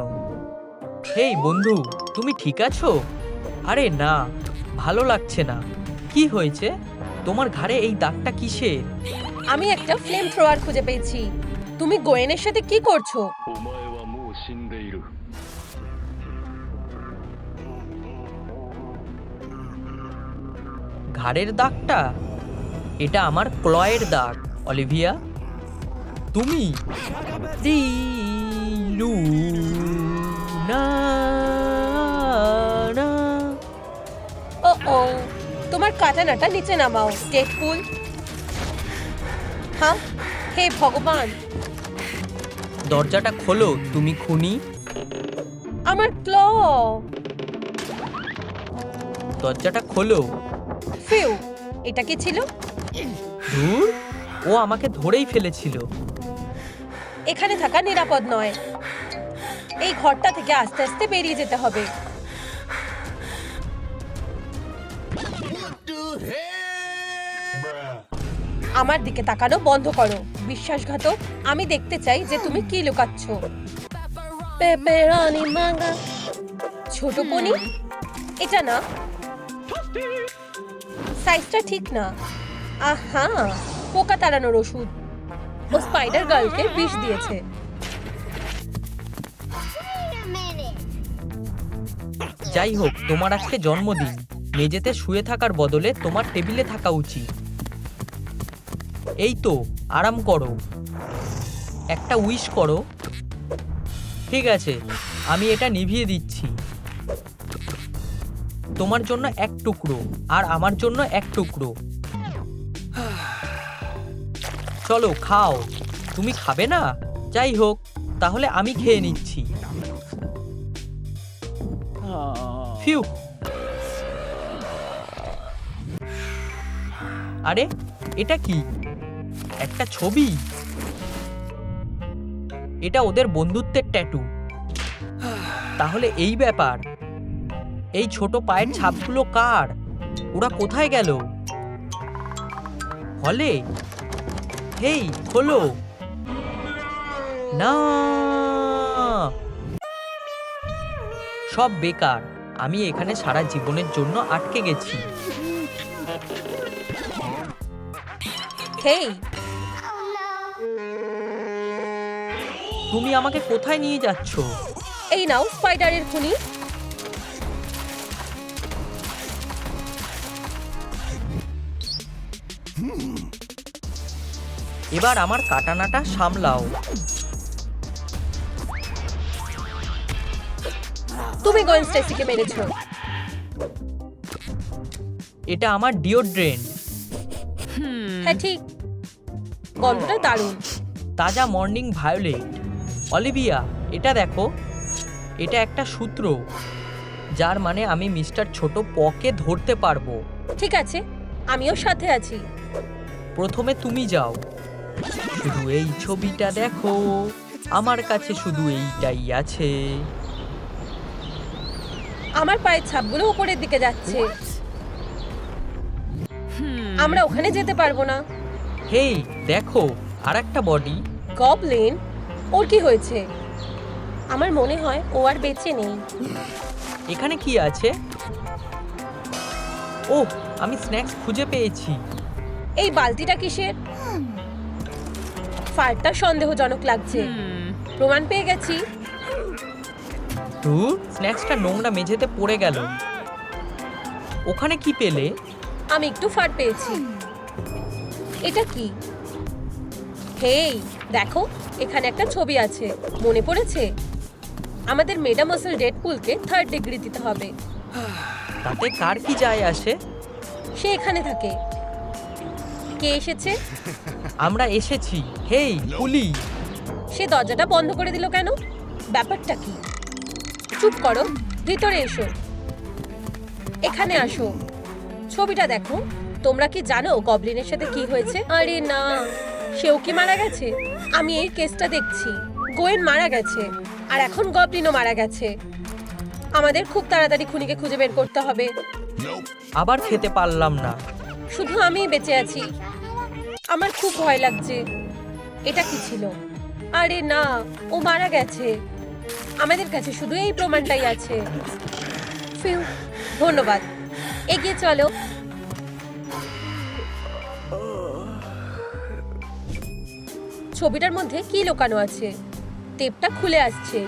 হেই বন্ধু, তুমি ঠিক আছো? আরে না, ভালো লাগছে না। কি হয়েছে? তোমার ঘাড়ে এই দাগটা কিসের? আমি একটা ফ্লেম থ্রোয়ার খুঁজে পেয়েছি। তুমি গোয়েনের সাথে কি করছো? お前はもう死んでいる。 ঘাড়ের দাগটা? এটা আমার ক্লয়ের দাগ। অলিভিয়া, তুমি না না। ও ও, তোমার কাটানাটা নিচে নামাও ডেডপুল। হ্যাঁ, হে ভগবান, দরজাটা খোলো, তুমি খুনি। আমার ক্ল। দরজাটা খোলো। ফিউ, এটা কি ছিল? ধুর, ও আমাকে ধরেই ফেলেছিল। এখানে থাকা নিরাপদ নয়। এই ঘরটা থেকে আস্তে আস্তে বেরিয়ে যেতে হবে। আমার দিকে তাকানো বন্ধ করো, বিশ্বাসঘাতক। আমি দেখতে চাই যে তুমি কি লুকাচ্ছ। Pepperoni manga. ছোট পনি? এটা না, সাইজটা ঠিক না। আহা, পোকা তাড়ানোর ওষুধ। ও স্পাইডার গার্লকে বিষ দিয়েছে। যাই হোক, তোমার আজকে জন্মদিন। মেঝেতে শুয়ে থাকার বদলে তোমার টেবিলে থাকা উচিত। এই তো, আরাম করো, একটা উইশ করো। ঠিক আছে, আমি এটা নিভিয়ে দিচ্ছি। তোমার জন্য এক টুকরো আর আমার জন্য এক টুকরো। চলো খাও। তুমি খাবে না? যাই হোক, তাহলে আমি খেয়ে নিচ্ছি। ফিউ। আরে এটা কি? একটা ছবি। এটা ওদের বন্ধুত্বের ট্যাটু। তাহলে এই ব্যাপার। এই ছোট পায়ের ছাপগুলো কার? ওরা কোথায় গেল? হলে? হেই, খোলো না। সব বেকার। আমি এখানে সারা জীবনের জন্য আটকে গেছি। হেই, তুমি আমাকে কোথায় নিয়ে যাচ্ছ? এই নাও স্পাইডারের খুনি। এবার আমার কাটানাটা সামলাও। তুমি গোয়েন স্টেসিকে মেরেছো। এটা আমার ডিওড্রেন্ট। হ্যাঁ ঠিক, গন্ধটা দারুণ। তাজা মর্নিং ভায়োলেট। অলিভিয়া, এটা দেখো। এটা একটা সূত্র, যার মানে আমি মিস্টার ছোট পকে ধরতে পারবো। ঠিক আছে, আমিও সাথে আছি। প্রথমে তুমি যাও। শুধু এই ছবিটা দেখো, আমার কাছে শুধু এইটাই আছে। আমার পায়ের ছাপগুলো উপরের দিকে যাচ্ছে। আমরা ওখানে যেতে পারবো না। হেই দেখো, আর একটা বডি। গবলিন, ওর কি হয়েছে? আমার মনে হয় ও আর বেঁচে নেই। এখানে কি আছে? ওহ, আমি স্ন্যাক্স খুঁজে পেয়েছি। এই বালতিটা কিসের? ফায়ারটা সন্দেহজনক লাগছে। প্রমাণ পেয়ে গেছি। ধুর, স্ন্যাক্সটা নোংরা মেঝেতে পড়ে গেল। ওখানে কি পেলে? আমি একটু ফায়ার পেয়েছি। এটা কি? হেই, দেখো, এখানে একটা ছবি আছে। মনে পড়েছে? আমাদের মেডামসেল ডেডপুলকে 3rd ডিগ্রি দিতে হবে। তাতে কার কি যায় আসে? সে এখানে থাকে। কে এসেছে? আমরা এসেছি। হেই পুলি, সে দরজাটা বন্ধ করে দিল কেন? ব্যাপারটা কি? চুপ করো, ভিতরে এসো। এখানে আসো। ছবিটা দেখো। তোমরা কি জানো গবলিনের সাথে কি হয়েছে? আরে না, সেও কি মারা গেছে? আমি এই কেসটা দেখছি। গোয়েন মারা গেছে, আর এখন গবলিনও মারা গেছে। আমাদের খুব তাড়াতাড়ি খুনিকে খুঁজে বের করতে হবে। আবার খেতে পারলাম না। শুধু আমিই বেঁচে আছি। আমার খুব ভয় লাগছে। এটা কি ছিল? আরে না, ও মারা গেছে। আমাদের কাছে শুধু এই প্রমাণটাই আছে। ফিউ, ধন্যবাদ। এগিয়ে চলো। ছবিটার মধ্যে কি লুকানো আছে? টেপটা খুলে আসছে।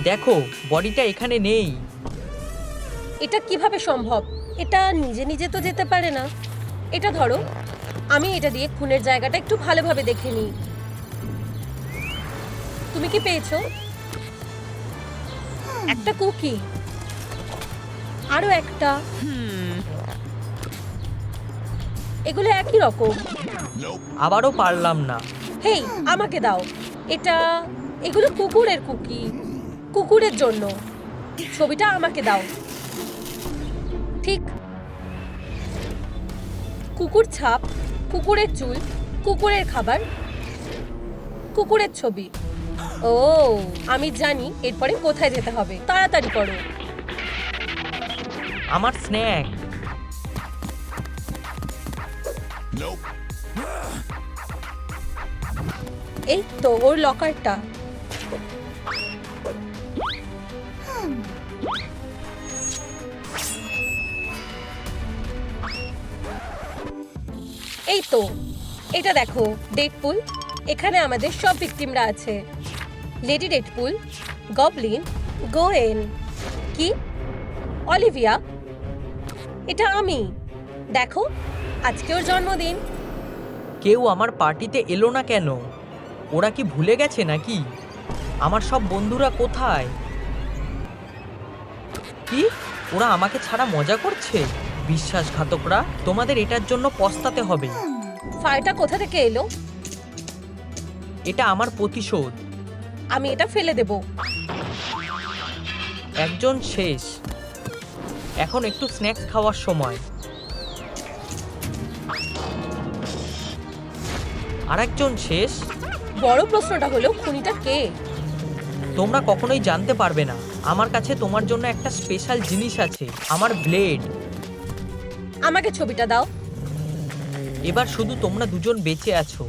দেখো, বডিটা এখানে নেই। এটা কিভাবে সম্ভব? এটা নিজে নিজে তো যেতে পারে না। এটা ধরো, আমি এটা দিয়ে খুনের জায়গাটা একটু ভালোভাবে দেখে নিই। তুমি কি পেয়েছো? একটা কুকি, আরো একটা। এগুলো একই রকম। আবারও পারলাম না। হেই, আমাকে দাও এটা। এগুলো কুকুরের কুকি, কুকুরের জন্য। ছবিটা আমাকে দাও। ঠিক, কুকুর ছাপ, কুকুরের চুল, কুকুরের খাবার, কুকুরের ছবি। ও, আমি জানি এরপরে কোথায় যেতে হবে। তাড়াতাড়ি করো। আমার স্ন্যাক। এই তো ওর লকারটা। এই তো, এটা দেখো ডেডপুল। এখানে আমাদের সব ভিকটিমরা আছে। লেডি ডেডপুল, গবলিন, গোয়েন, কি অলিভিয়া। এটা আমি। দেখো, আজকে ওর জন্মদিন। কেউ আমার পার্টিতে এলো না কেন? ওরা কি ভুলে গেছে নাকি? আমার সব বন্ধুরা কোথায়? কি, ওরা আমাকে ছাড়া মজা করছে? বিশ্বাসঘাতকরা, তোমাদের এটার জন্য পস্তাতে হবে। ফায়ারটা কোথা থেকে এলো? এটা আমার প্রতিশোধ। আমি এটা ফেলে দেব। একজন শেষ। এখন একটু স্ন্যাক্স খাওয়ার সময়। আরেকজন শেষ। বড় প্রশ্নটা হলো খুনিটা কে? তোমরা কখনোই জানতে পারবে না। আমার কাছে তোমার জন্য একটা স্পেশাল জিনিস আছে, আমার ব্লেড। আমাকে ছবিটা দাও। এবার শুধু তোমরা দুজন বেঁচে আছো।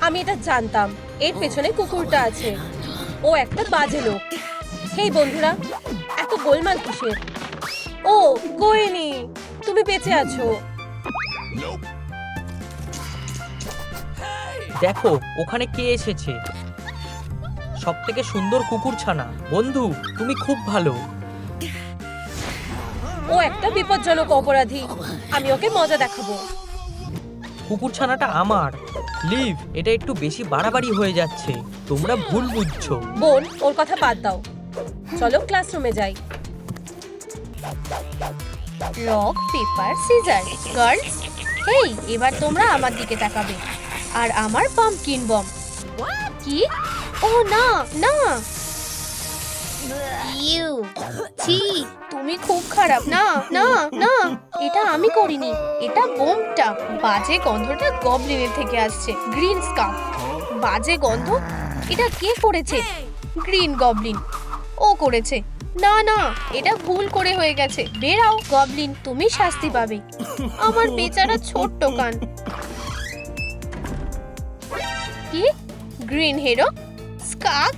আমি এটা জানতাম। এর পেছনে কুকুরটা আছে। ও একটা বাজে লোক। হেই বন্ধুরা, এত গোলমাল কিসের? ও গোয়েনি, তুমি বেঁচে আছো। দেখো, ওখানে কে এসেছে। সব থেকে সুন্দর কুকুরছানা। বন্ধু, তুমি খুব ভালো। ও একটা বিপজ্জনক অপরাধী। আমি ওকে মজা দেখাবো। কুকুরছানাটা আমার। লিভ, এটা একটু বেশি বাড়াবাড়ি হয়ে যাচ্ছে। তোমরা ভুল বুঝছো। বোন, ওর কথা বাদ দাও। চলো ক্লাসরুমে যাই। Rock paper scissor. গার্লস, হেই, এবার তোমরা আমার দিকে তাকাবে। আর আমার পাম্পকিন বম। কি? ও না না, ইউ, ছি, তুমি খুব খারাপ। না না না, এটা আমি করিনি। এটা বোমটা। বাজে গন্ধটা গবলিনের থেকে আসছে। Green scam. বাজে গন্ধ। এটা কে করেছে? Green Goblin. ও করেছে। না না, এটা ভুল করে হয়ে গেছে। বেরাও গবলিন, তুমি শাস্তি পাবে। আমার বেচারা ছোট্ট কান। কি গ্রিন হিরো স্কাক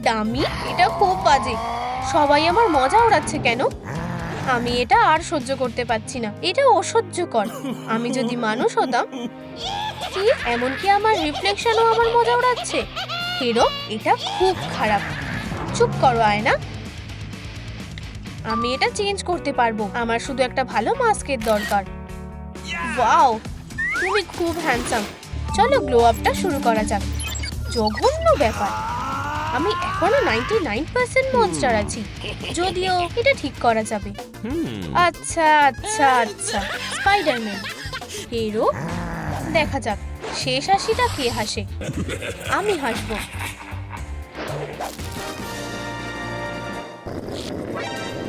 ডামি? এটা খুব বাজে। সবাই আমার মজা ওড়াচ্ছে কেন? আমি এটা আর সহ্য করতে পারছি না। এটা অসহ্যকর। আমি যদি মানুষ হতাম। কি এমনকি আমার রিফ্লেকশনও আমার মজা ওড়াচ্ছে? হিরো, এটা খুব খারাপ। চুপ করো আয়না। আমি এটা চেঞ্জ করতে পারবো। আমার শুধু একটা ভালো মাস্কের দরকার। ওয়াও, তুমি খুব হ্যান্ডসাম। চলো গ্লো আপটা শুরু করা যাক। জঘন্য ব্যাপার। আমি এখনো 99% মনস্টার আছি। যদিও এটা ঠিক করা যাবে। আচ্ছা আচ্ছা আচ্ছা, স্পাইডারম্যান। হিরো, দেখা যাক শেষ হাসিটা কে হাসে। আমি হাসবো।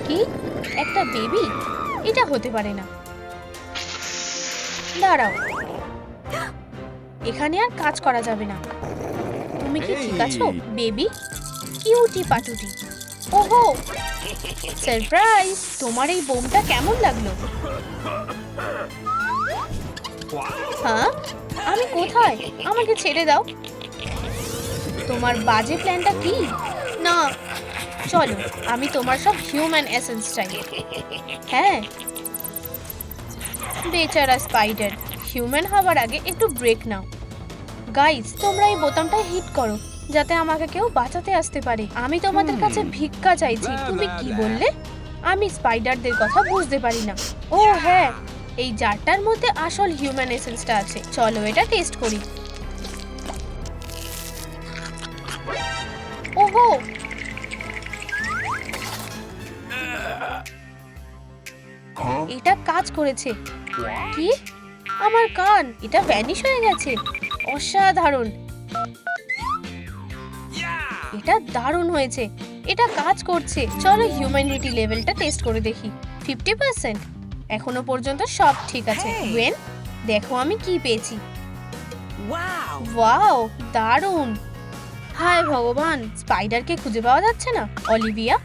কি একটা বেবি? এটা হতে পারে না। দাঁড়াও, এখানে আর কাজ করা যাবে না। তুমি কি ঠিক আছো বেবি? কিউটি পাটুটি। ওহো, সারপ্রাইজ! তোমার এই বোমটা কেমন লাগলো? হ্যাঁ, আমি কোথায়? আমাকে ছেড়ে দাও। তোমার বাজে প্ল্যানটা কি? না, চলো আমি তোমার সব হিউম্যান এসেন্স চাই। হ্যাঁ, বেচারা স্পাইডার, হিউম্যান হবার আগে একটু ব্রেক নাও। গাইস, তোমরা এই বোতামটা হিট করো যাতে আমাকে কেউ বাঁচাতে আসতে পারে। আমি তোমাদের কাছে ভিক্ষা চাইছি। তুমি কি বললে? আমি স্পাইডারদের কথা বুঝতে পারি না। ও হ্যাঁ, এই জারটার মধ্যে আসল হিউম্যান এসেন্সটা আছে। চলো এটা টেস্ট করি। ওহো, এটা কাজ করেছে। কি? আমার কান এটা ভ্যানিশ হয়ে গেছে। অসাধারণ। এটা দারুণ হয়েছে। এটা কাজ করছে। চলো হিউম্যানিটি লেভেলটা টেস্ট করে দেখি। 50%। এখনো পর্যন্ত সব ঠিক আছে। ওয়েন, দেখো আমি কি পেয়েছি। ওয়াও, দারুণ। হায় ভগবান, স্পাইডারকে খুঁজে পাওয়া যাচ্ছে না। অলিভিয়া,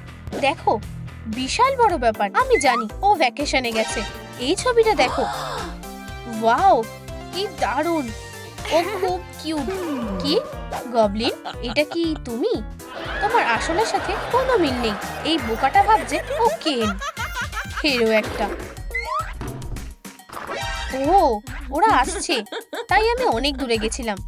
দেখো, বিশাল বড় ব্যাপার। আমি জানি ও ভ্যাকেশনে গেছে। এই ছবিটা দেখো। ওয়াও, কি দারুণ। ও খুব কিউট। কি গবলিন, এটা কি তুমি? তোমার আসলের সাথে কোনো মিল নেই। এই বোকাটা ভাবছে ও কেন। হিরো একটা। ও, ওরা আসছে, তাই আমি অনেক দূরে গেছিলাম।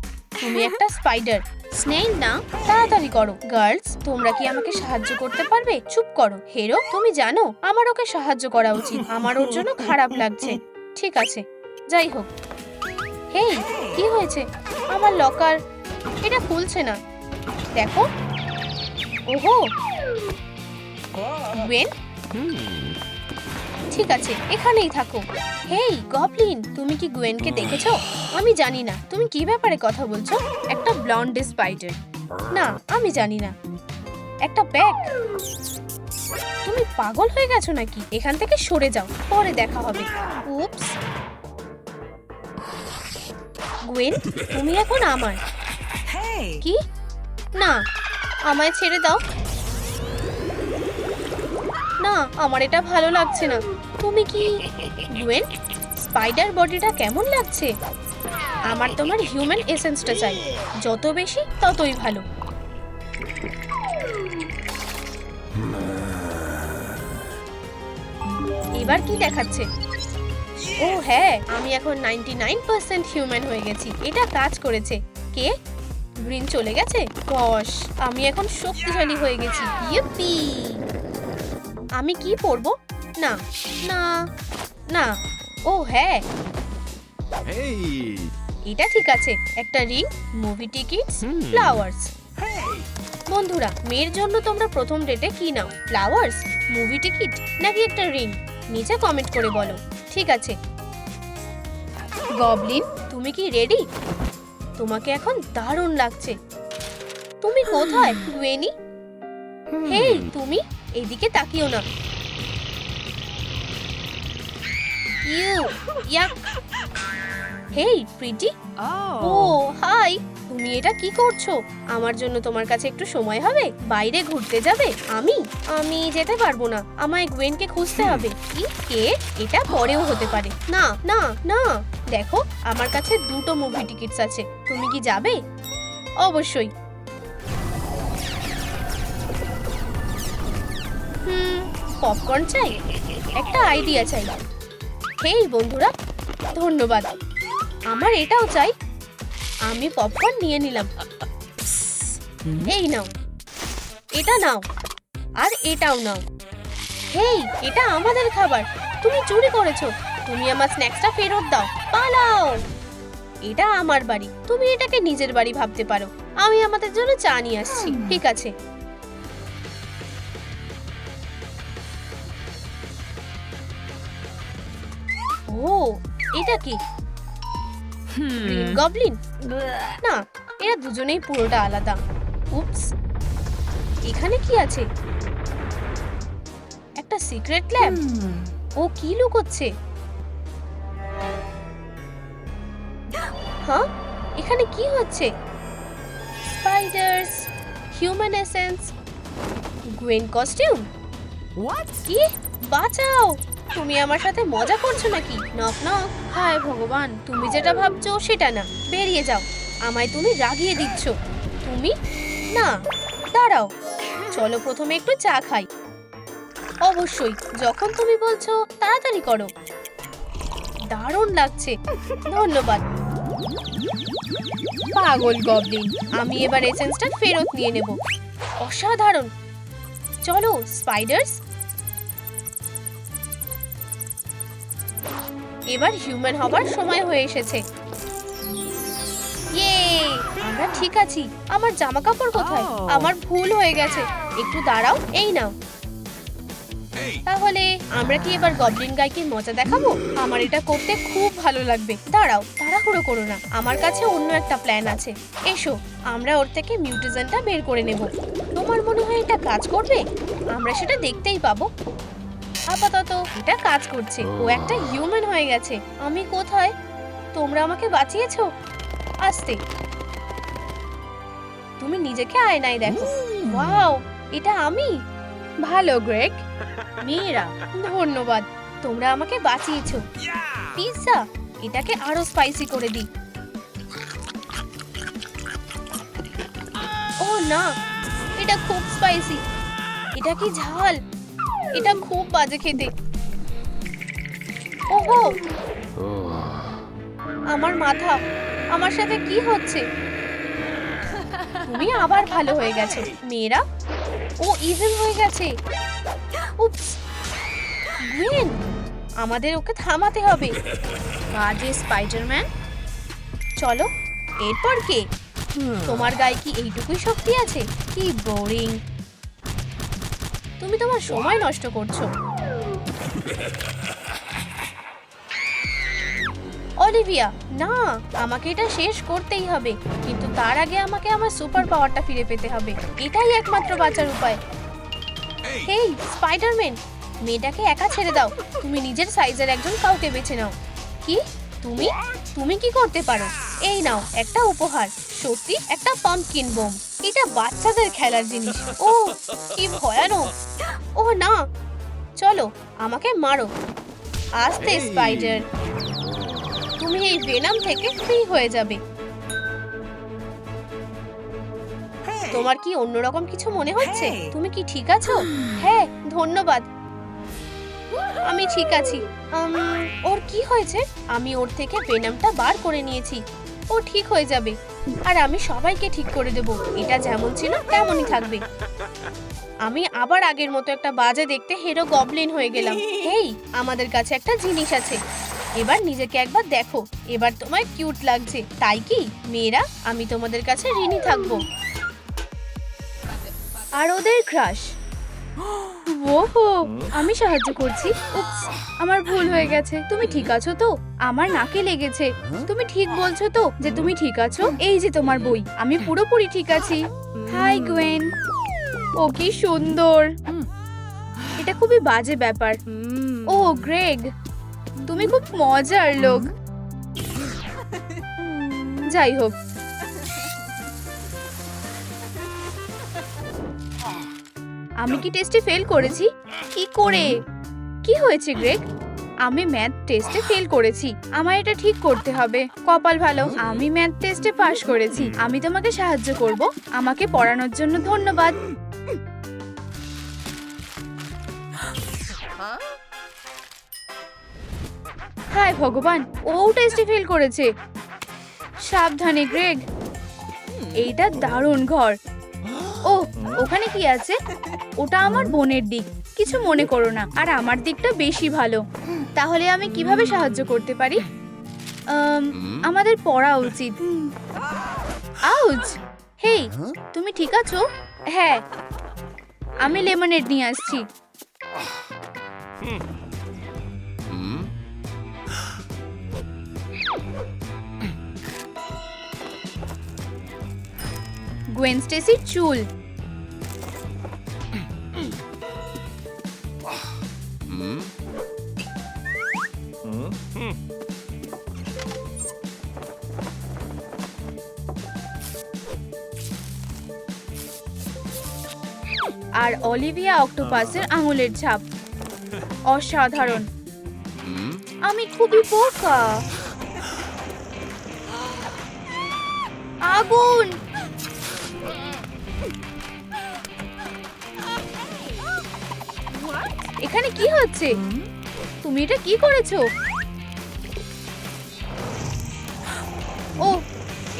তুমি একটা স্পাইডার, স্নেইল না? তাড়াতাড়ি করো। গার্লস, তোমরা কি আমাকে সাহায্য করতে পারবে? চুপ করো। হিরো, তুমি জানো আমার ওকে সাহায্য করা উচিত। আমার ওর জন্য খারাপ লাগছে। ঠিক আছে, যাই হোক। হেই, কি হয়েছে? আমার লকার এটা খুলছে না। দেখো। ওহো, গ্বেন, ঠিক আছে, এখানেই থাকো। হেই গবলিন, তুমি কি গ্বেনকে দেখেছো? আমি জানি না তুমি কি ব্যাপারে কথা বলছো। একটা ব্লন্ড স্পাইডার। না, আমি জানি না। একটা ব্যাগ। তুমি পাগল হয়ে গেছো নাকি? এখান থেকে সরে যাও, পরে দেখা হবে। উপস। গ্বেন, তুমি এখন আমার। কি? না, আমায় ছেড়ে দাও। না, আমার এটা ভালো লাগছে না। তুমি কি গ্বেন? স্পাইডার বডিটা কেমন লাগছে? আমার তোমার হিউম্যান এসেন্সটা চাই। যত বেশি ততই ভালো। এবার কি দেখাচ্ছে? ও হ্যাঁ, আমি এখন 99% হিউম্যান হয়ে গেছি। এটা কাজ করেছে। কে? গ্রিন চলে গেছে? কস, আমি এখন শক্তিশালী হয়ে গেছি। ইয়েপি! আমি কি পরবো? না না না। ও হ্যাঁ, এটা ঠিক আছে। একটা রিং, মুভি টিকিটস, ফ্লাওয়ার্স। বন্ধুরা, মেয়ের জন্য তোমরা প্রথম ডেটে কি নাও? ফ্লাওয়ার্স, মুভি টিকিট নাকি একটা রিং? নিচে কমেন্ট করে বলো। ঠিক আছে গবলিন, তুমি কি রেডি? তোমাকে এখন দারুণ লাগছে। তুমি কোথায় গ্বেনি? হেই তুমি, এদিকে তাকিও না। ইয়াক। হেই প্রিটি। ও হাই, তুমি এটা কি করছো? আমার জন্য তোমার কাছে একটু সময় হবে? বাইরে ঘুরতে যাবে? আমি যেতে পারবো না। আমায় গ্বেনকে খুঁজতে হবে। কি? কে? এটা পরেও হতে পারে। না না না, দেখো আমার কাছে 2টো মুভি টিকিটস আছে। তুমি কি যাবে? অবশ্যই। পপকর্ন চাই, একটা আইডিয়া চাই। হেই বন্ধুরা, ধন্যবাদ। আমার এটাও চাই। আমি পপকর্ন নিয়ে নিলাম। এই নাও, এটা নাও, আর এটাও নাও। হেই, এটা আমাদের খাবার, তুমি চুরি করেছো। তুমি আমার স্ন্যাক্সটা ফেরত দাও, পালাও। এটা আমার বাড়ি, তুমি এটাকে নিজের বাড়ি ভাবতে পারো। আমি আমাদের জন্য চা নিয়ে আসছি। ঠিক আছে। ও, এটা কি? Green Goblin? না, এরা দুজনেই পুরোটা আলাদা। উপস, এখানে কি আছে? একটা সিক্রেট ল্যাব। ও কি লুকোচ্ছে? হ্যাঁ, এখানে কি হচ্ছে? Spider's, human essence, grain costume. কি? বাঁচাও! তুমি আমার সাথে মজা করছো নাকি? Knock knock. হায় ভগবান, তুমি যেটা ভাবছো সেটা না। বেরিয়ে যাও, আমায় তুমি রাগিয়ে দিচ্ছ। তুমি না, দাঁড়াও, চলো প্রথমে একটু চা খাই। অবশ্যই, যখন তুমি বলছো তাড়াতাড়ি করো। দারুণ লাগছে, ধন্যবাদ। পাগল গবলিন, আমি এবার এসেন্সটা ফেরত নিয়ে নেব। অসাধারণ। চলো স্পাইডার্স, এবার হিউম্যান হবার সময় হয়ে এসেছে। ইয়ে, আমরা ঠিক আছি। আমার জামা কাপড় কোথায়? আমার ভুল হয়ে গেছে। একটু দাঁড়াও, এই নাও। তাহলে আমরা কি এবার গবলিন গাইকে মজা দেখাবো? আমার এটা করতে খুব ভালো লাগবে। দাঁড়াও, তাড়াহুড়ো করো না, আমার কাছে অন্য একটা প্ল্যান আছে। এসো, আমরা ওর থেকে মিউটেশনটা বের করে নেব। তোমার মনে হয় এটা কাজ করবে? আমরা সেটা দেখতেই পাবো। আপাতত এটা কাজ করছে। ও একটা হিউম্যান হয়ে গেছে। আমি কোথায়? তোমরা আমাকে বাঁচিয়েছো। আস্তে, তুমি নিজেকে আয়নায় দেখো। ওয়াও, এটা আমি। ভালো গ্রেগ। মেয়েরা, ধন্যবাদ, তোমরা আমাকে বাঁচিয়েছো। পিৎজা, এটাকে আরো স্পাইসি করে দিই। ও না, এটা খুব স্পাইসি। এটা কি ঝাল? এটা খুব বাজে খেতে। ওহো, আমার মাথা, আমার সাথে কি হচ্ছে? তুমি আবার ভালো হয়ে গেছো। মেয়েরা, ও ইভিল হয়ে গেছে। উপস, গ্রেন, আমাদের ওকে থামাতে হবে। বাজে স্পাইডারম্যান। চলো, এরপর কে? তোমার গায়ে কি এইটুকুই শক্তি আছে? কি বোরিং। তুমি তোমার সময় নষ্ট করছো। অলিভিয়া, না, আমাকে এটা শেষ করতেই হবে। কিন্তু তার আগে আমাকে আমার সুপার পাওয়ারটা ফিরে পেতে হবে। এটাই একমাত্র বাঁচার উপায়। হেই স্পাইডারম্যান, মেয়েটাকে একা ছেড়ে দাও। তুমি নিজের সাইজের একজন কাউকে বেছে নাও। কি? তুমি তুমি কি করতে পারো? এই নাও একটা উপহার। সত্যি একটা পাম্পকিন বোম। এটা বাচ্চাদের খেলার জিনিস। ও কি ভয়ানক। ও না, চলো আমাকে মারো। আস্তে স্পাইডার, তুমি এই ভেনাম থেকে ফ্রি হয়ে যাবে। তোমার কি অন্যরকম কিছু মনে হচ্ছে? তুমি কি ঠিক আছো? হ্যাঁ, ধন্যবাদ, আমি ঠিক আছি। ওর কি হয়েছে? আমি ওর থেকে ভেনামটা বার করে নিয়েছি। ও ঠিক হয়ে যাবে, আর আমি সবাইকে ঠিক করে দেব। এটা যেমন ছিল তেমনই থাকবে। আমি আবার আগের মতো একটা বাজে দেখতে হিরো গবলিন হয়ে গেলাম। হেই, আমাদের কাছে একটা জিনিস আছে। এবার নিজেকে একবার দেখো। এবার তোমায় কিউট লাগছে, তাই কি? মেয়েরা, আমি তোমাদের কাছে ঋণী থাকবো। আর ওদের ক্রাশ। ওহো, আমি সাহায্য করছি। উপস, আমার ভুল হয়ে গেছে। তুমি ঠিক আছো তো? আমার নাকে লেগেছে। তুমি ঠিক বলছো তো যে তুমি ঠিক আছো? এই যে তোমার বই, আমি পুরোপুরি ঠিক আছি। High Nguyen. ও কি সুন্দর। এটা খুবই বাজে ব্যাপার। ও গ্রেগ, তুমি খুব মজার লোক। যাই হোক, আমি কি টেস্টে ফেল করেছি? কি করে? কি হয়েছে গ্রেগ? আমি ম্যাথ টেস্টে ফেল করেছি, আমায় এটা ঠিক করতে হবে। কপাল ভালো, আমি ম্যাথ টেস্টে পাশ করেছি। আমি তোমাকে সাহায্য করব। আমাকে পড়ানোর জন্য ধন্যবাদ। হায় ভগবান, ও টেস্টে ফেল করেছে। সাবধানে গ্রেগ, এইটা দারুণ ঘর। ও, ওখানে কি আছে? ওটা আমার বোনের দিক, কিছু মনে করো না। আর আমার দিকটা বেশি ভালো। তাহলে আমি কিভাবে সাহায্য করতে পারি? আমাদের পড়া উচিত। আউচ! হেই, তুমি ঠিক আছো? হ্যাঁ, আমি লেমনেড নিয়ে আসছি। গ্wen স্টেসির চুল। আর অলিভিয়া অক্টোপাসের আঙুলের ছাপ। অসাধারণ। আমি খুবই বোকা। আগুন! এখানে কি হচ্ছে? তুমি এটা কি করেছো? ও,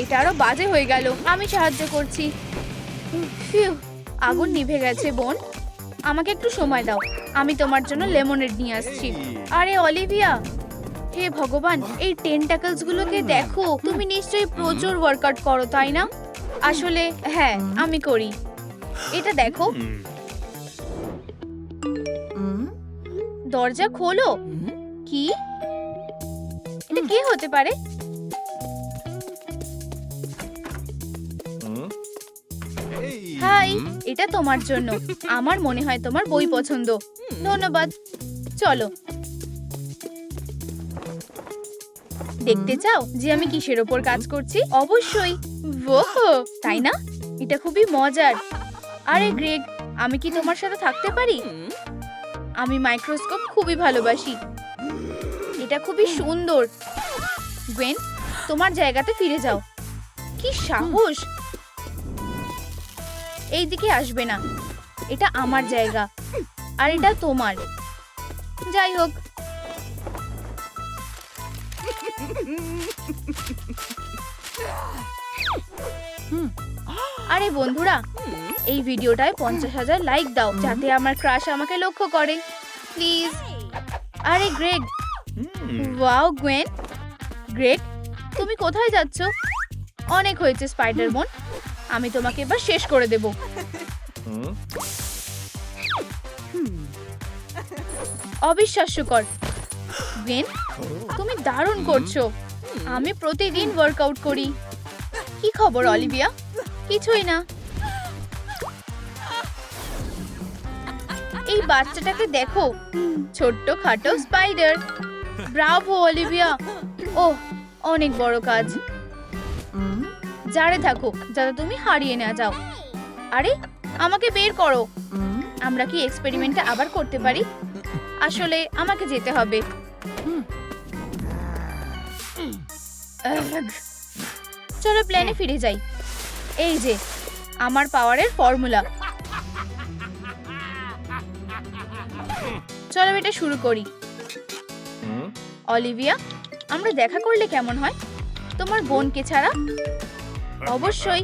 এটা আরো বাজে হয়ে গেল। আমি সাহায্য করছি। ফিউ, আগুন নিভে গেছে বোন। আমাকে একটু সময় দাও, আমি তোমার জন্য লেমনেড নিয়ে আসছি। আরে অলিভিয়া, হে ভগবান, এই টেন্টাকলস গুলোকে দেখো। তুমি নিশ্চয়ই প্রচুর ওয়ার্কআউট করো, তাই না? আসলে হ্যাঁ, আমি করি। এটা দেখো। দরজা খোলো। কি? এটা কে হতে পারে? হাই, এটা তোমার জন্য। আমার মনে হয় তোমার বই পছন্দ। ধন্যবাদ। চলো। দেখতে চাও যে আমি কিসের ওপর কাজ করছি? অবশ্যই। ওহো, তাই না? এটা খুবই মজার। আরে গ্রেগ, আমি কি তোমার সাথে থাকতে পারি? আমি মাইক্রোস্কোপ খুবই ভালোবাসি। এটা খুবই সুন্দর। গ্wen, তোমার জায়গাতে ফিরে যাও। কি সাহস! এই দিকে আসবে না। এটা আমার জায়গা, আর এটা তোমার। যাই হোক, আরে বন্ধুরা, এই ভিডিওটায় 50,000 লাইক দাও, যাতে আমার ক্রাশ আমাকে লক্ষ্য করে, প্লিজ। আরে গ্রেগ, ওয়াও গ্wen। গ্রেগ, তুমি কোথায় যাচ্ছ? অনেক হয়েছে স্পাইডার বোন, আমি তোমাকে এবার শেষ করে দেব। অবিশ্বাস্যকর। গ্wen, তুমি দারুণ করছো। আমি প্রতিদিন ওয়ার্কআউট করি। কি খবর অলিভিয়া? কিছুই না। এই বাচ্চাটাকে দেখো, ছোট্ট খাটো স্পাইডার। Bravo Olivia. ওহ, অনেক বড় কাজ। জারে থাকো, যাতে তুমি হারিয়ে না যাও। আরে, আমাকে বের করো। আমরা কি এক্সপেরিমেন্টটা আবার করতে পারি? আসলে আমাকে যেতে হবে। চলো প্ল্যানে ফিরে যাই। এই যে আমার পাওয়ারের ফর্মুলা। চলো এটা শুরু করি। অলিভিয়া, আমরা দেখা করলে কেমন হয়? তোমার বোনকে ছাড়া? অবশ্যই।